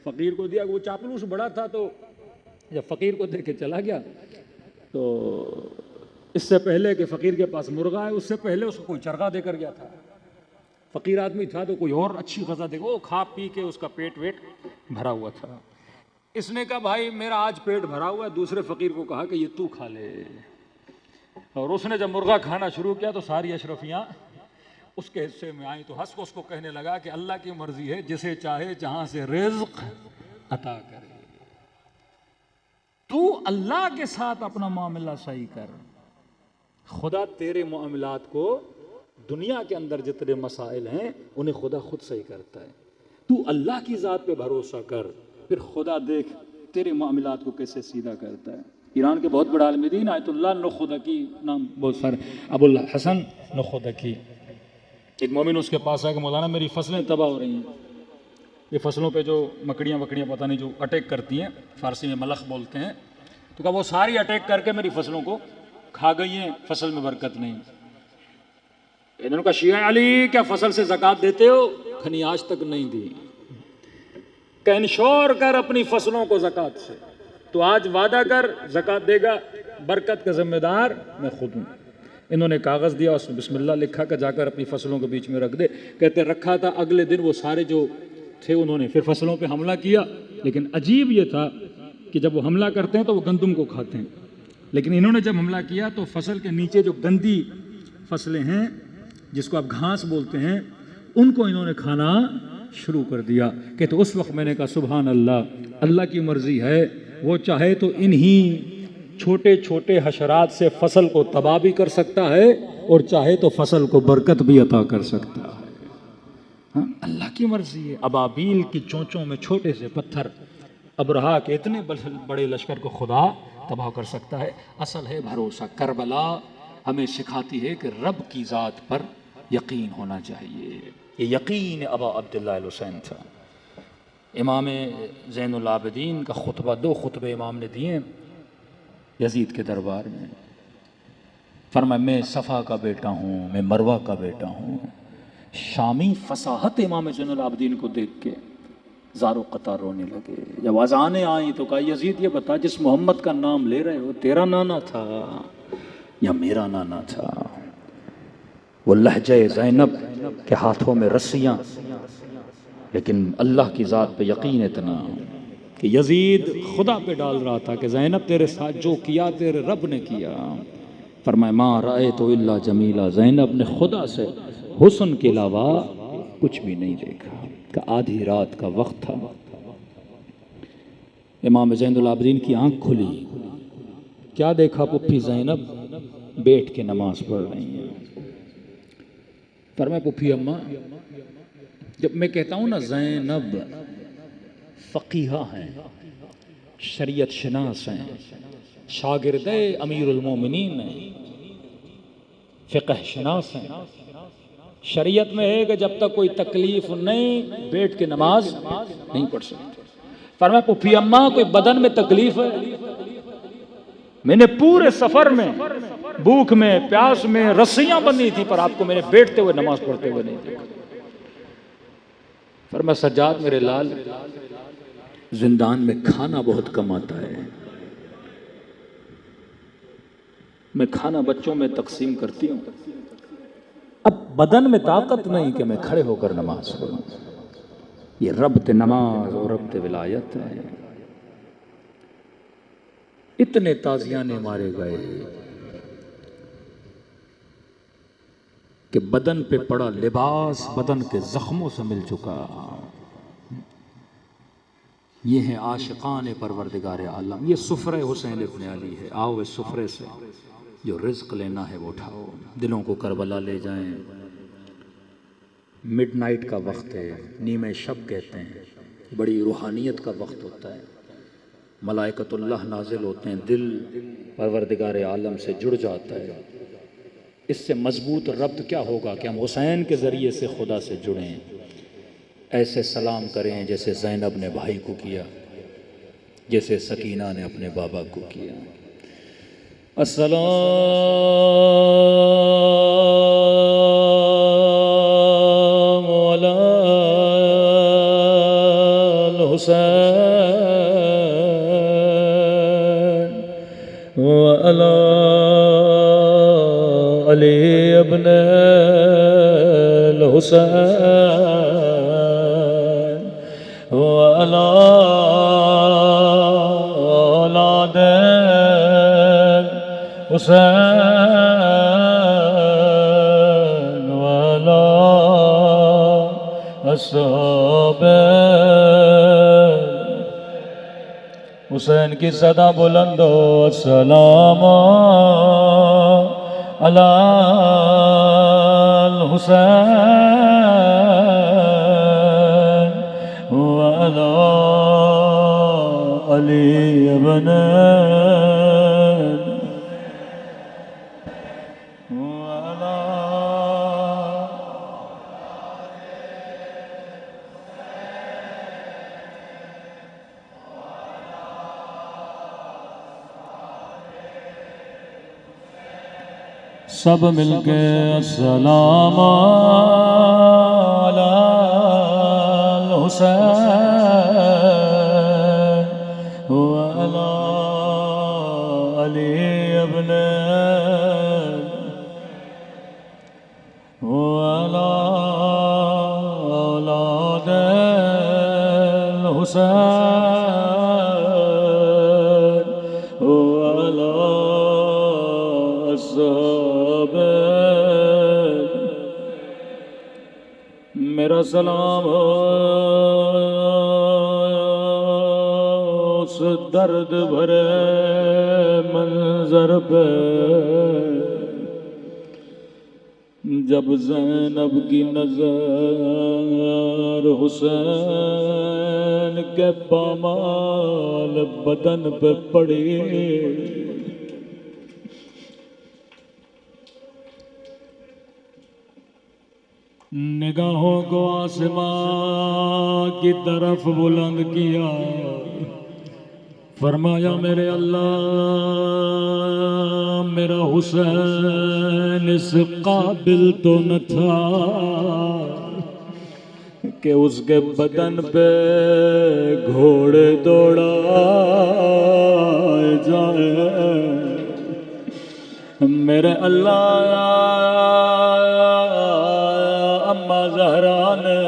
فقیر کو دیا. وہ چاپلوس بڑا تھا تو جب فقیر کو دے کے چلا گیا تو اس سے پہلے کہ فقیر کے پاس مرغا ہے، اس سے پہلے اس کو کوئی چرغا دے کر گیا تھا. فقیر آدمی تھا تو کوئی اور اچھی غذا دے گا، وہ کھا پی کے اس کا پیٹ ویٹ بھرا ہوا تھا. اس نے کہا بھائی میرا آج پیٹ بھرا ہوا ہے. دوسرے فقیر کو کہا کہ یہ تو کھا لے. اور اس نے جب مرغا کھانا شروع کیا تو ساری اشرفیاں اس کے حصے میں آئیں. تو ہنس کو اس کو کہنے لگا کہ اللہ کی مرضی ہے، جسے چاہے جہاں سے رزق عطا کرے. تو اللہ کے ساتھ اپنا معاملہ صحیح کر، خدا تیرے معاملات کو، دنیا کے اندر جتنے مسائل ہیں انہیں خدا خود صحیح کرتا ہے. تو اللہ کی ذات پہ بھروسہ کر، پھر خدا دیکھ تیرے معاملات کو کیسے سیدھا کرتا ہے. ایران کے بہت بڑے عالم دین آیت اللہ نخودکی نام بہت سارے، ابو الحسن نخودکی، ایک مومن اس کے پاس آیا کہ مولانا میری فصلیں تباہ ہو رہی ہیں. یہ فصلوں پہ جو مکڑیاں پتہ نہیں جو اٹیک کرتی ہیں، فارسی میں ملخ بولتے ہیں. تو کہا وہ ساری اٹیک کر کے میری فصلوں کو کھا گئی ہیں، فصل میں برکت نہیں. انہوں نے کہا شیعہ علی کیا فصل سے زکوٰۃ دیتے ہو؟ کھنی آج تک نہیں دی. کہ انشور کر اپنی فصلوں کو زکوٰۃ سے، تو آج وعدہ کر زکوٰۃ دے گا، برکت کا ذمہ دار میں خود ہوں. انہوں نے کاغذ دیا، اس میں بسم اللہ لکھا کہ جا کر اپنی فصلوں کے بیچ میں رکھ دے. کہتے رکھا تھا، اگلے دن وہ سارے جو تھے انہوں نے پھر فصلوں پہ حملہ کیا. لیکن عجیب یہ تھا کہ جب وہ حملہ کرتے ہیں تو وہ گندم کو کھاتے ہیں، لیکن انہوں نے جب حملہ کیا تو فصل کے نیچے جو گندی فصلیں ہیں جس کو آپ گھاس بولتے ہیں ان کو انہوں نے کھانا شروع کر دیا. کہ تو اس وقت میں نے کہا سبحان اللہ، اللہ کی مرضی ہے، وہ چاہے تو انہی چھوٹے چھوٹے حشرات سے فصل کو تباہ بھی کر سکتا ہے اور چاہے تو فصل کو برکت بھی عطا کر سکتا ہے. اللہ کی مرضی ہے. ابابیل کی چونچوں میں چھوٹے سے پتھر، ابرہا کے اتنے بڑے لشکر کو خدا تباہ کر سکتا ہے. اصل ہے بھروسہ. کربلا ہمیں سکھاتی ہے کہ رب کی ذات پر یقین ہونا چاہیے. یہ یقین ابا عبداللہ الحسین تھا. امام زین العابدین کا خطبہ، 2 خطبے امام نے دیے یزید کے دربار میں. فرمایا میں صفا کا بیٹا ہوں، میں مروہ کا بیٹا ہوں. شامی فصاحت امام زین العابدین کو دیکھ کے زار و قطار رونے لگے. جب اذانیں آئیں تو کہا یزید یہ بتا جس محمد کا نام لے رہے ہو تیرا نانا تھا یا میرا نانا تھا؟ وہ لہجہ زینب کے ہاتھوں میں رسیاں، لیکن اللہ کی ذات پہ یقین اتنا کہ یزید خدا پہ ڈال رہا تھا کہ زینب تیرے ساتھ جو کیا تیرے رب نے کیا. فرمایا ما رأیت الا جمیلا، زینب نے خدا سے حسن کے علاوہ کچھ بھی نہیں دیکھا. کہ آدھی رات کا وقت تھا، امام زین العابدین کی آنکھ کھلی. کیا دیکھا؟ پپھی زینب بیٹھ کے نماز پڑھ رہی ہیں. فرمایا پپھی اماں، جب میں کہتا ہوں نا زینب فقیہہ ہیں، شریعت شناس ہیں، شاگرد امیر المومنین ہیں، فقہ شناس ہیں، شریعت میں ہے کہ جب تک کوئی تکلیف نہیں بیٹھ کے نماز نہیں پڑھ سکتے. فرمایا پھوپھی اماں کوئی بدن میں تکلیف ہے؟ میں نے پورے سفر میں بھوک میں پیاس میں رسیاں بندھی تھی پر آپ کو میں نے بیٹھتے ہوئے نماز پڑھتے ہوئے نہیں دیکھا. فرمایا سجاد میرے لال زندان میں کھانا بہت کم آتا ہے، میں کھانا بچوں میں تقسیم کرتی ہوں، اب بدن میں طاقت نہیں کہ میں کھڑے ہو کر نماز پڑھوں. یہ ربط نماز اور ربط ولایت ہے. اتنے تازیانے مارے گئے کہ بدن پہ پڑا لباس بدن کے زخموں سے مل چکا. یہ ہے عاشقان پروردگار عالم. یہ سفرہ حسین ابن علی ہے. آؤ اس سفرے سے جو رزق لینا ہے وہ اٹھاؤ، دلوں کو کربلا لے جائیں. مڈ نائٹ کا وقت ہے، نیمہ شب کہتے ہیں، بڑی روحانیت کا وقت ہوتا ہے. ملائکۃ اللہ نازل ہوتے ہیں، دل پروردگار عالم سے جڑ جاتا ہے. اس سے مضبوط ربط کیا ہوگا کہ ہم حسین کے ذریعے سے خدا سے جڑیں. ایسے سلام کریں جیسے زینب نے بھائی کو کیا، جیسے سکینہ نے اپنے بابا کو کیا. السلام علی الحسین وعلی علی ابن الحسین وعلی اولاد حسین وعلی اصحاب حسین کی صدا بلند ہو. السلام علی الحسین وعلی علی ابن سب مل کے السلام علی الحسین وعلی علی ابن وعلی اولاد الحسین وعلی اصحاب. میرا سلام اس درد بھرے منظر پہ جب زینب کی نظر حسین کے پامال بدن پہ پڑی. نگاہوں کو آسمان کی طرف بلند کیا، فرمایا میرے اللہ میرا حسین اس قابل تو نہ تھا کہ اس کے بدن پہ گھوڑے دوڑائے جائیں. میرے اللہ اما زہرا نے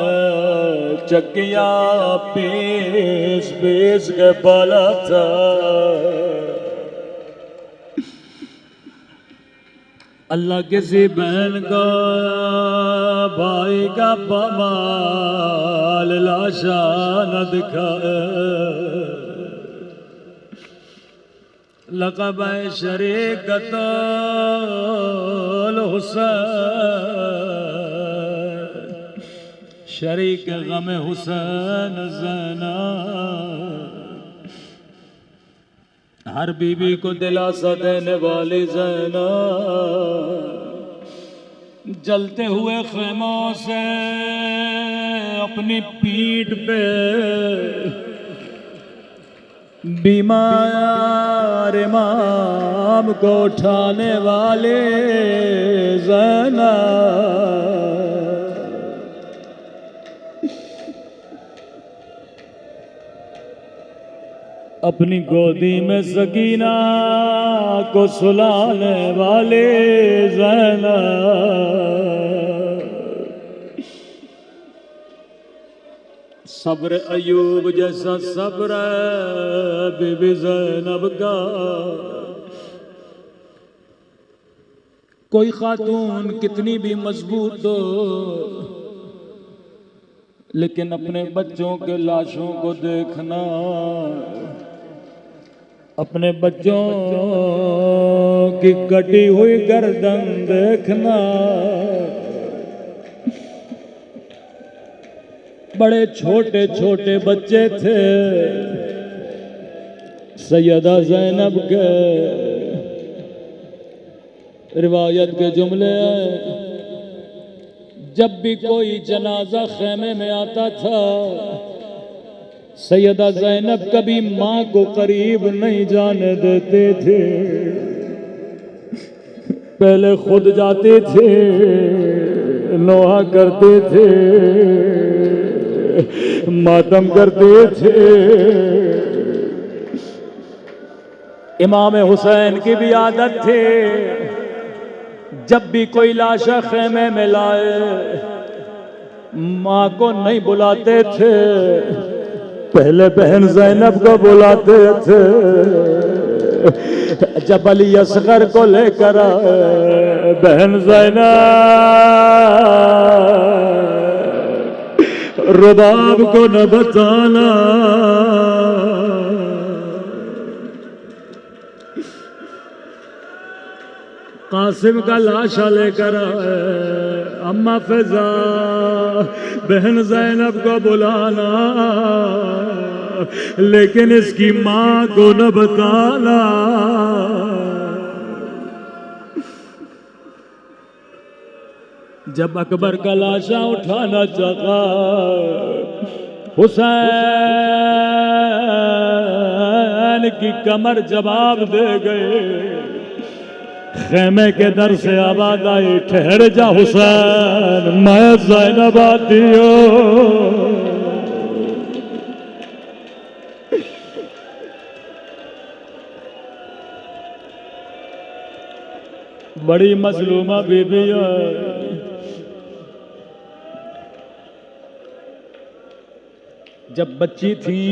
چکیا پیس پیس کے پالا تھا. اللہ کسی بہن کو بھائی کا پامال لاشا نہ دکھائے. لقب شریکت الحسین، شریک غم حسین زینب، ہر بی بی کو دلاسا دینے والی زینب، جلتے ہوئے خیموں سے اپنی پیٹھ پہ بیمار امام کو اٹھانے والے زینب، اپنی گودی میں سکینہ کو سلانے والے زینب، صبر ایوب جیسا صبر ہے بی بی زینب کا۔ کوئی خاتون کتنی بھی مضبوط ہو لیکن اپنے بچوں کے لاشوں کو دیکھنا، اپنے بچوں کی کٹی ہوئی گردن دیکھنا، بڑے چھوٹے چھوٹے بچے تھے سیدہ زینب کے، روایت کے جملے ہیں جب بھی کوئی جنازہ خیمے میں آتا تھا سیدہ زینب کبھی ماں کو قریب نہیں جانے دیتے تھے، پہلے خود جاتے تھے، نوحہ کرتے تھے، ماتم کرتے تھے۔ امام حسین کی بھی عادت تھی جب بھی کوئی لاشا خیمے میں لائے ماں کو نہیں بلاتے تھے، پہلے بہن زینب کو بلاتے تھے۔ جب علی اصغر کو لے کر آئے بہن زینب رباب کو نہ بتانا، قاسم کا لاشا لے کر آئے اماں فضا بہن زینب کو بلانا لیکن اس کی ماں کو نہ بتانا۔ جب اکبر کا لاشا اٹھانا چاہا حسین کی کمر جواب دے گئے، خیمے کے در سے آواز آئی ٹھہر جا حسین میں زینب آتی ہوں۔ بڑی مظلومہ بی بی ہے، جب بچی تھی،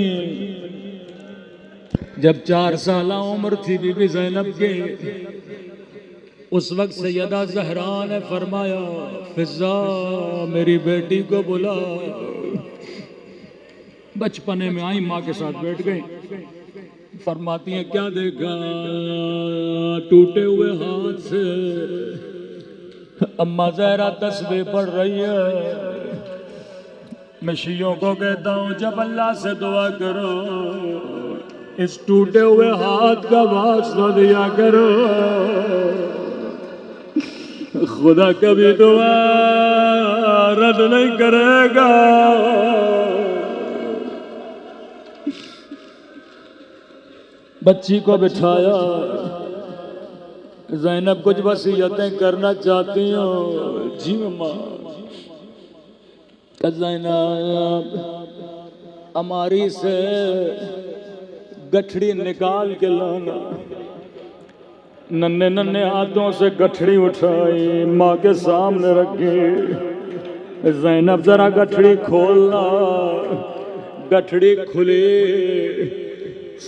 جب 4 سالہ عمر تھی بی بی زینب کے، اس وقت سیدہ زہرا نے فرمایا فضا میری بیٹی کو بلا۔ بچپنے میں آئی ماں کے ساتھ بیٹھ گئی، فرماتی ہیں کیا دیکھا؟ ٹوٹے ہوئے ہاتھ سے اماں زہرا تسبیح پڑھ رہی ہے۔ میں شیعوں کو کہتا ہوں جب اللہ سے دعا کرو اس ٹوٹے ہوئے ہاتھ کا واسطہ دیا کرو، خدا کبھی دعا رد نہیں کرے گا۔ بچی کو بٹھایا، زینب کچھ وصیتیں کرنا چاہتی ہوں؟ جی ماں۔ کہ زینب ہماری سے گٹھڑی نکال کے لانا۔ ننھے ننھے ہاتھوں سے گٹھڑی اٹھائی ماں کے سامنے رکھی، زینب ذرا گٹھڑی کھولنا، گٹھڑی کھلی،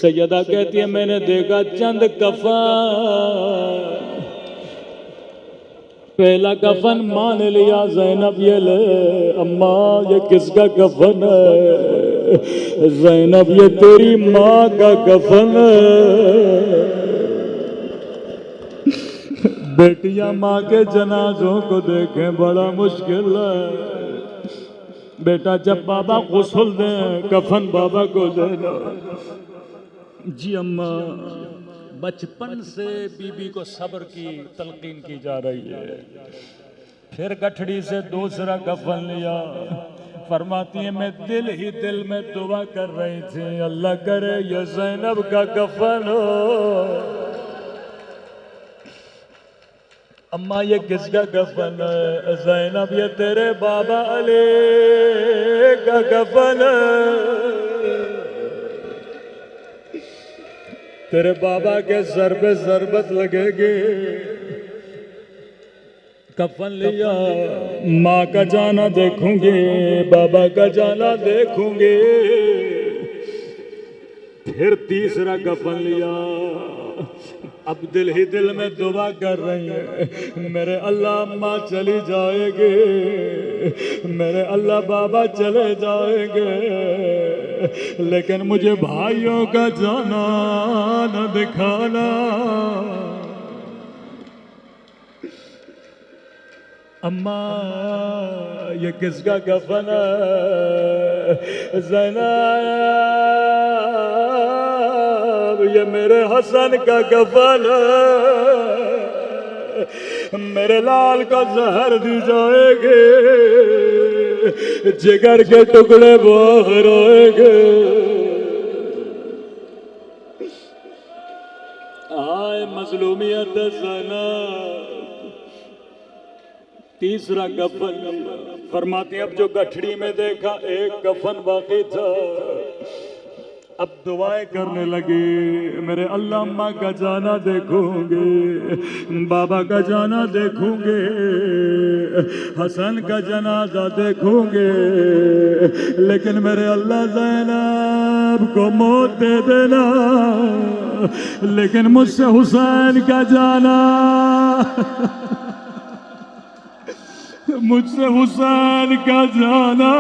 سیدہ کہتی ہے میں نے دیکھا چند کفن، پہلا کفن ماں نے لیا، زینب یہ لے اماں یہ کس کا کفن ہے؟ زینب یہ تیری ماں کا کفن ہے۔ بیٹیاں ماں کے جنازوں کو دیکھیں بڑا مشکل ہے۔ بیٹا جب بابا غسل دیں کفن بابا کو دینا۔ جی اماں، بچپن سے بی بی کو صبر کی تلقین کی جا رہی ہے، پھر گٹھڑی سے دوسرا کفن لیا. فرماتی ہیں میں دل ہی دل میں دعا کر رہی تھی اللہ کرے یہ زینب کا کفن ہو. اماں یہ کس کا کفن ہے؟ زینب یہ تیرے بابا علی کا کفن ہے. تیرے بابا کے سر پہ ضربت لگے گی. کفن لیا. ماں کا جانا دیکھوں گی بابا کا جانا دیکھوں گی. پھر تیسرا کفن لیا. اب دل ہی دل میں دعا کر رہی ہے میرے اللہ ماں چلی جائے گی میرے اللہ بابا چلے جائیں گے لیکن مجھے بھائیوں کا جانا نہ دکھانا. اماں یہ کس کا کفن ہے؟ زینب یہ میرے حسن کا کفن ہے. میرے لال کا زہر دی جائے گے جگر کے ٹکڑے باہر آئیں گے. آئے مظلومیت زینب. تیسرا کفن. فرماتے ہیں اب جو گٹھڑی میں دیکھا ایک کفن باقی تھا. اب دعائیں کرنے لگی میرے اللہ ماں کا جانا دیکھوں گے بابا کا جانا دیکھوں گے حسن کا جنازہ دیکھوں گے لیکن میرے اللہ زینب کو موت دے دینا لیکن مجھ سے حسین کا جانا مجھ سے حسین کا جانا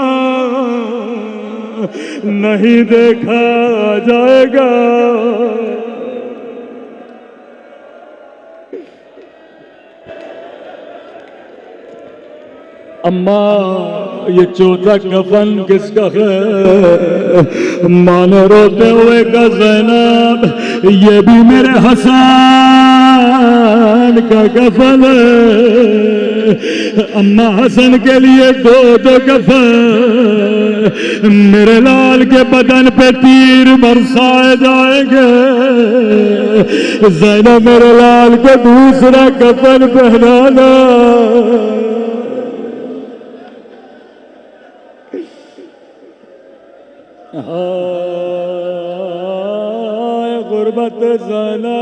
نہیں دیکھا جائے گا. اماں یہ چوتھا کفن کس کا ہے؟ ماں نے روتے ہوئے کہا زینب یہ بھی میرے حسن کا کفن ہے. اماں حسن کے لیے دو کفن. میرے لال کے بدن پہ تیر برسائے جائیں گے. زینب میرے لال کو دوسرا کفن پہنانا. غربت زینب.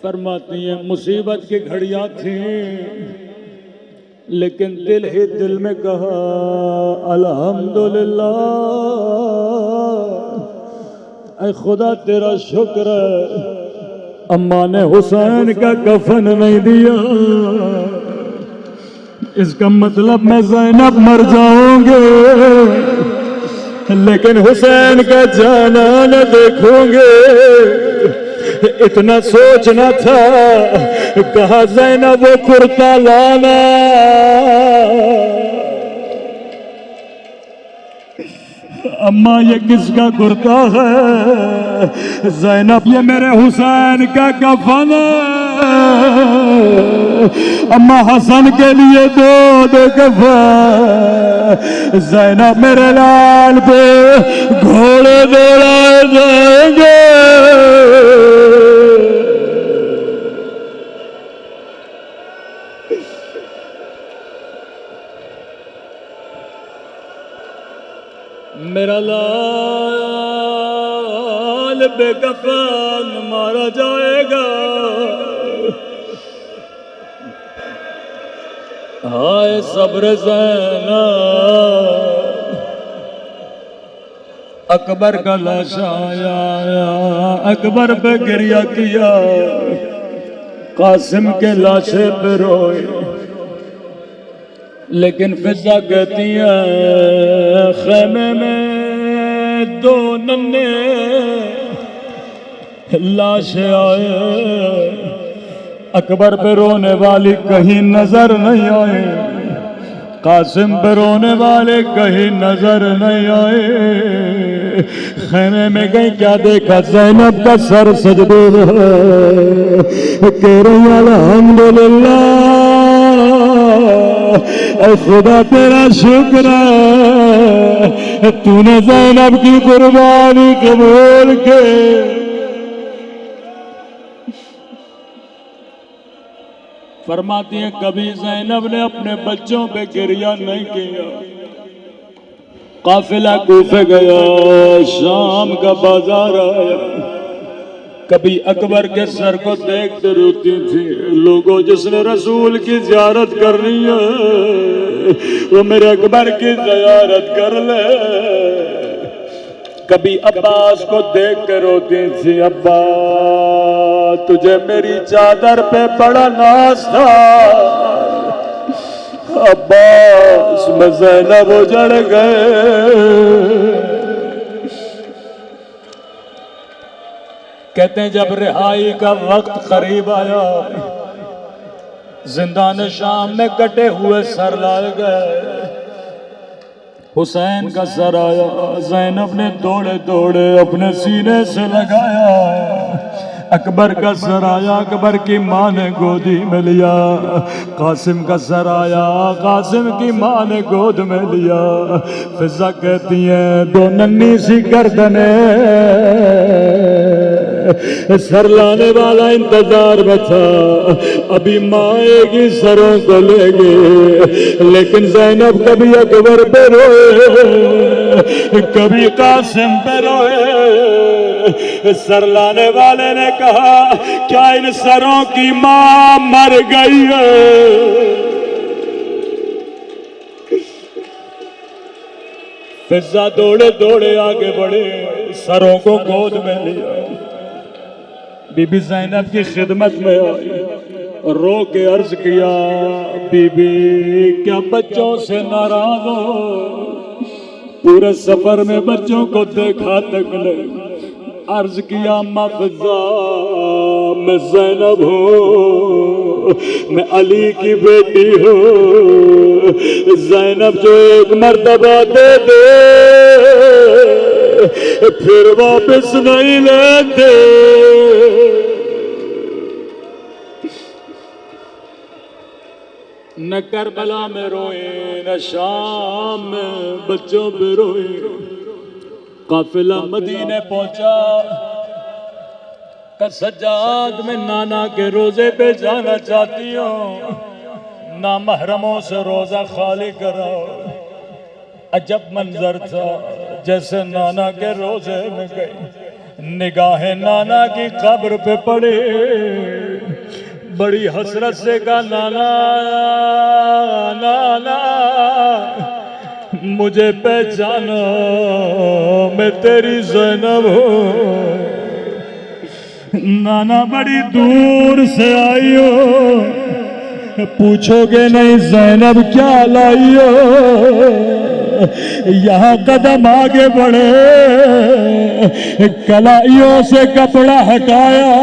فرماتی ہیں مصیبت کی گھڑیاں تھیں لیکن دل ہی دل میں کہا الحمدللہ اے خدا تیرا شکر ہے اماں نے حسین کا کفن نہیں دیا. اس کا مطلب میں زینب مر جاؤں گے لیکن حسین کا جانا نہ دیکھوں گے. اتنا سوچنا تھا کہا زینب وہ کرتا لانا. اماں یہ کس کا کرتا ہے؟ زینب یہ میرے حسین کا کفن ہے. اماں حسن کے لیے دو کفن. زینب میرے لال پہ گھوڑے دوڑائے جائیں گے. میرا لال بے کفن مارا جائے گا. ہائے صبر زینب. اکبر کا لاش آیا اکبر پہ گریہ کیا. قاسم کے لاشے پہ روئے لیکن فضا کہتی ہے خیمے میں دو ننے لاشیں آئے. اکبر پہ رونے والی کہیں نظر نہیں آئے. قاسم پہ رونے والے کہیں نظر نہیں آئے. خیمے میں گئی کیا دیکھا؟ زینب کا سر سجدے میں ہے. کہہ رہی الحمدللہ اے خدا تیرا شکر ہے تو نے زینب کی قربانی قبول کی. فرماتی ہیں کبھی زینب نے اپنے بچوں پہ گریہ نہیں کیا. قافلہ کوفے گیا، شام کا بازار آیا، کبھی اکبر کے سر کو دیکھتے روتی تھی. لوگوں جس نے رسول کی زیارت کرنی ہے وہ میرے اکبر کی زیارت کر لے. کبھی عباس کو دیکھ کے روتی تھی، ابا تجھے میری چادر پہ بڑا ناز تھا. عباس میں زینب اجڑ گئے. کہتے ہیں جب رہائی کا وقت قریب آیا، زندان شام میں کٹے ہوئے سر لائے گئے. حسین کا سر آیا، زینب نے دوڑے دوڑے اپنے سینے سے لگایا. اکبر کا سر آیا، اکبر کی ماں نے گودی میں لیا. قاسم کا سر آیا، قاسم کی ماں نے گود میں لیا. فضا کہتی ہیں دو ننھی سی گردنیں سر لانے والا انتظار میں تھا، ابھی ماں آئے گی سروں کو لے گی. لیکن زینب کبھی اکبر پہ روئے، کبھی قاسم پہ روئے. سر لانے والے نے کہا کیا ان سروں کی ماں مر گئی ہے؟ فضا دوڑے دوڑے آگے بڑھے، سروں کو گود میں لیا. بی بی زینب کی خدمت میں آئی، رو کے عرض کیا بی بی کیا بچوں سے ناراض ہو؟ پورے سفر میں بچوں کو دیکھا تک نہیں. عرض کیا اما فضا میں زینب ہوں، میں علی کی بیٹی ہوں. زینب جو ایک مرتبہ دے دے پھر واپس نہیں لیتے. نہ کربلا میں روئے، نہ شام میں بچوں پہ روئے. قافلہ مدینے پہنچا کہ سجاد میں نانا کے روزے پہ جانا چاہتی ہوں، نامحرموں سے روزہ خالی کراؤ. عجب منظر تھا، جیسے نانا کے روزے میں گئی، نگاہیں نانا کی قبر پہ پڑے. بڑی حسرت سے کہا نانا نانا مجھے پہچانا، میں تیری زینب ہوں. نانا بڑی دور سے آئی ہو، پوچھو گے نہیں زینب کیا لائی ہو؟ یہاں قدم آگے بڑھے، کلائیوں سے کپڑا ہٹایا،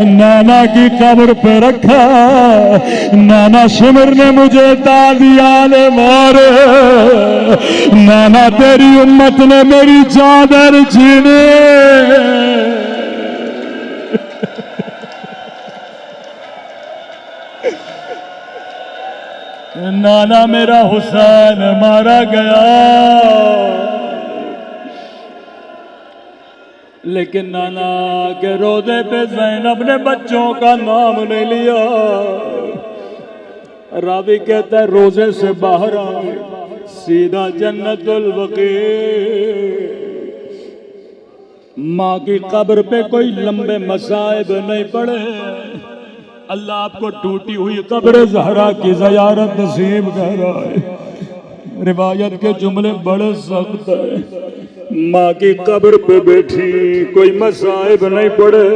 نانا کی قبر پہ رکھا. نانا شمر نے مجھے تالیاں مارے، نانا تیری امت نے میری چادر چھینے. نانا میرا حسین مارا گیا. لیکن نانا کے روزے پہ زینب نے بچوں کا نام نہیں لیا. راوی کہتا ہے روزے سے باہر آئے، سیدھا جنت البقیع. ماں کی قبر پہ کوئی لمبے مصائب نہیں پڑے. اللہ آپ کو ٹوٹی ہوئی قبر زہرا کی زیارت نصیب کر رہا ہے. روایت کے جملے بڑے سخت ہیں. ماں کی قبر پہ بیٹھی کوئی مصائب نہیں پڑے،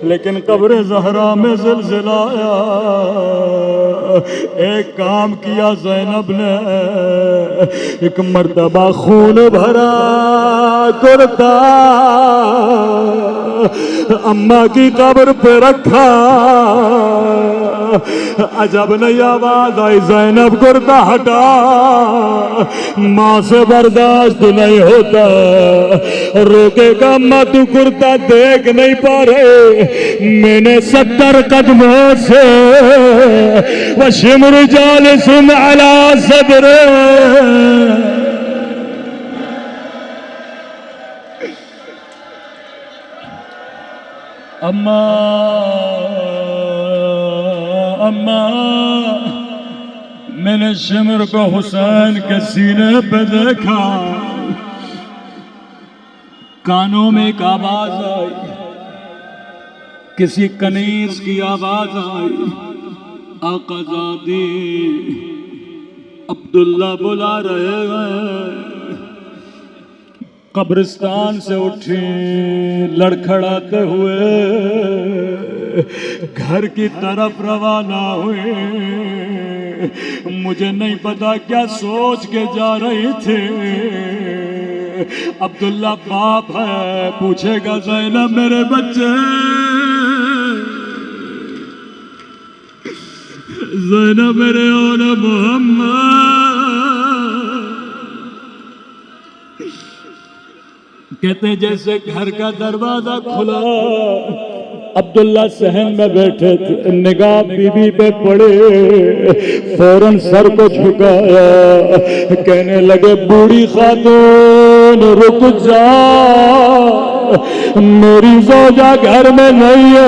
لیکن قبر زہرا میں زلزلہ آیا. ایک کام کیا زینب نے، ایک مرتبہ خون بھرا کرتا اماں کی قبر پہ رکھا. عجب نہیں آواز آئی زینب کرتا ہٹا ماں سے برداشت نہیں ہوتا روکے گا ماں تو کرتا دیکھ نہیں پا رہے میں نے 70 قدموں سے وشمر جالس علی صدر اما میں نے شمر کو حسین کے سینے پہ دیکھا کانوں میں ایک آواز آئی کسی کنیز کی آواز آئی آقا زادی عبداللہ بلا رہے ہیں قبرستان سے اٹھی لڑکھڑاتے ہوئے گھر کی طرف روانہ ہوئے مجھے نہیں پتا کیا سوچ کے جا رہی تھے عبداللہ باپ ہے پوچھے گا زینب میرے بچے زینب میرے اولا محمد کہتے جیسے گھر کا دروازہ کھلا عبداللہ صحن میں بیٹھے تھے نگاہ بی بی پہ پڑے فوراً سر کو جھکایا کہنے لگے بوڑھی خاتون رک جا میری زوجہ گھر میں نہیں ہے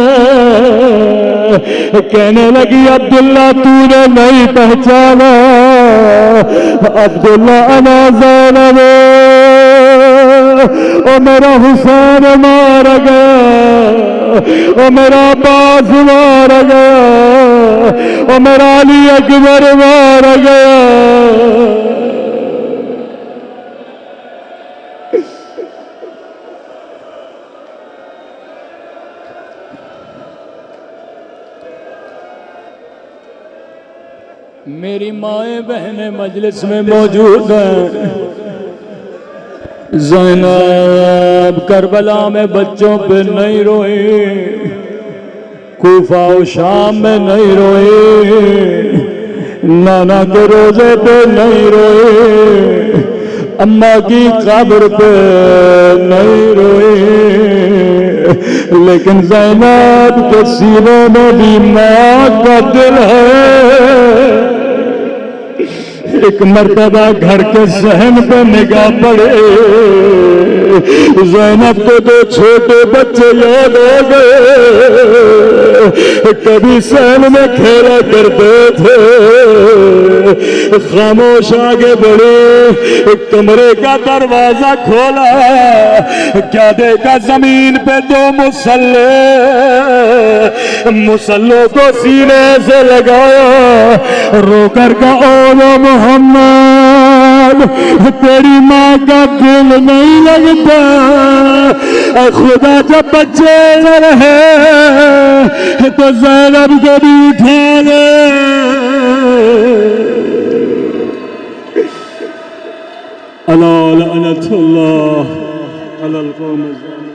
کہنے لگی عبداللہ تو نے نہیں پہچانا عبداللہ انا زینب او میرا حسین مار گیا او میرا عباس مار گیا او میرا علی اکبر مار گیا میری مائیں بہنیں مجلس میں موجود ہیں زینب کربلا میں بچوں پہ نہیں روئی کوفہ و شام میں نہیں روئی نانا کے روزے پہ نہیں روئی اماں کی قبر پہ نہیں روئی لیکن زینب کے سینے میں بھی ماں کا دل ہے ایک مرتبہ گھر کے صحن پہ نگاہ پڑے زینب کو دو چھوٹے بچے یاد ہو گئے کبھی صحن میں کھیلا کرتے تھے خاموش آگے بڑھے کمرے کا دروازہ کھولا کیا دیکھا زمین پہ 2 مسلوں کو سینے سے لگایا رو کر کا او محمد تیری ماں کا دل نہیں لگتا خدا جب بچے نہ رہے تو زینب کو بھی اٹھا لے اللہ لعنت اللہ علی القوم الظالمین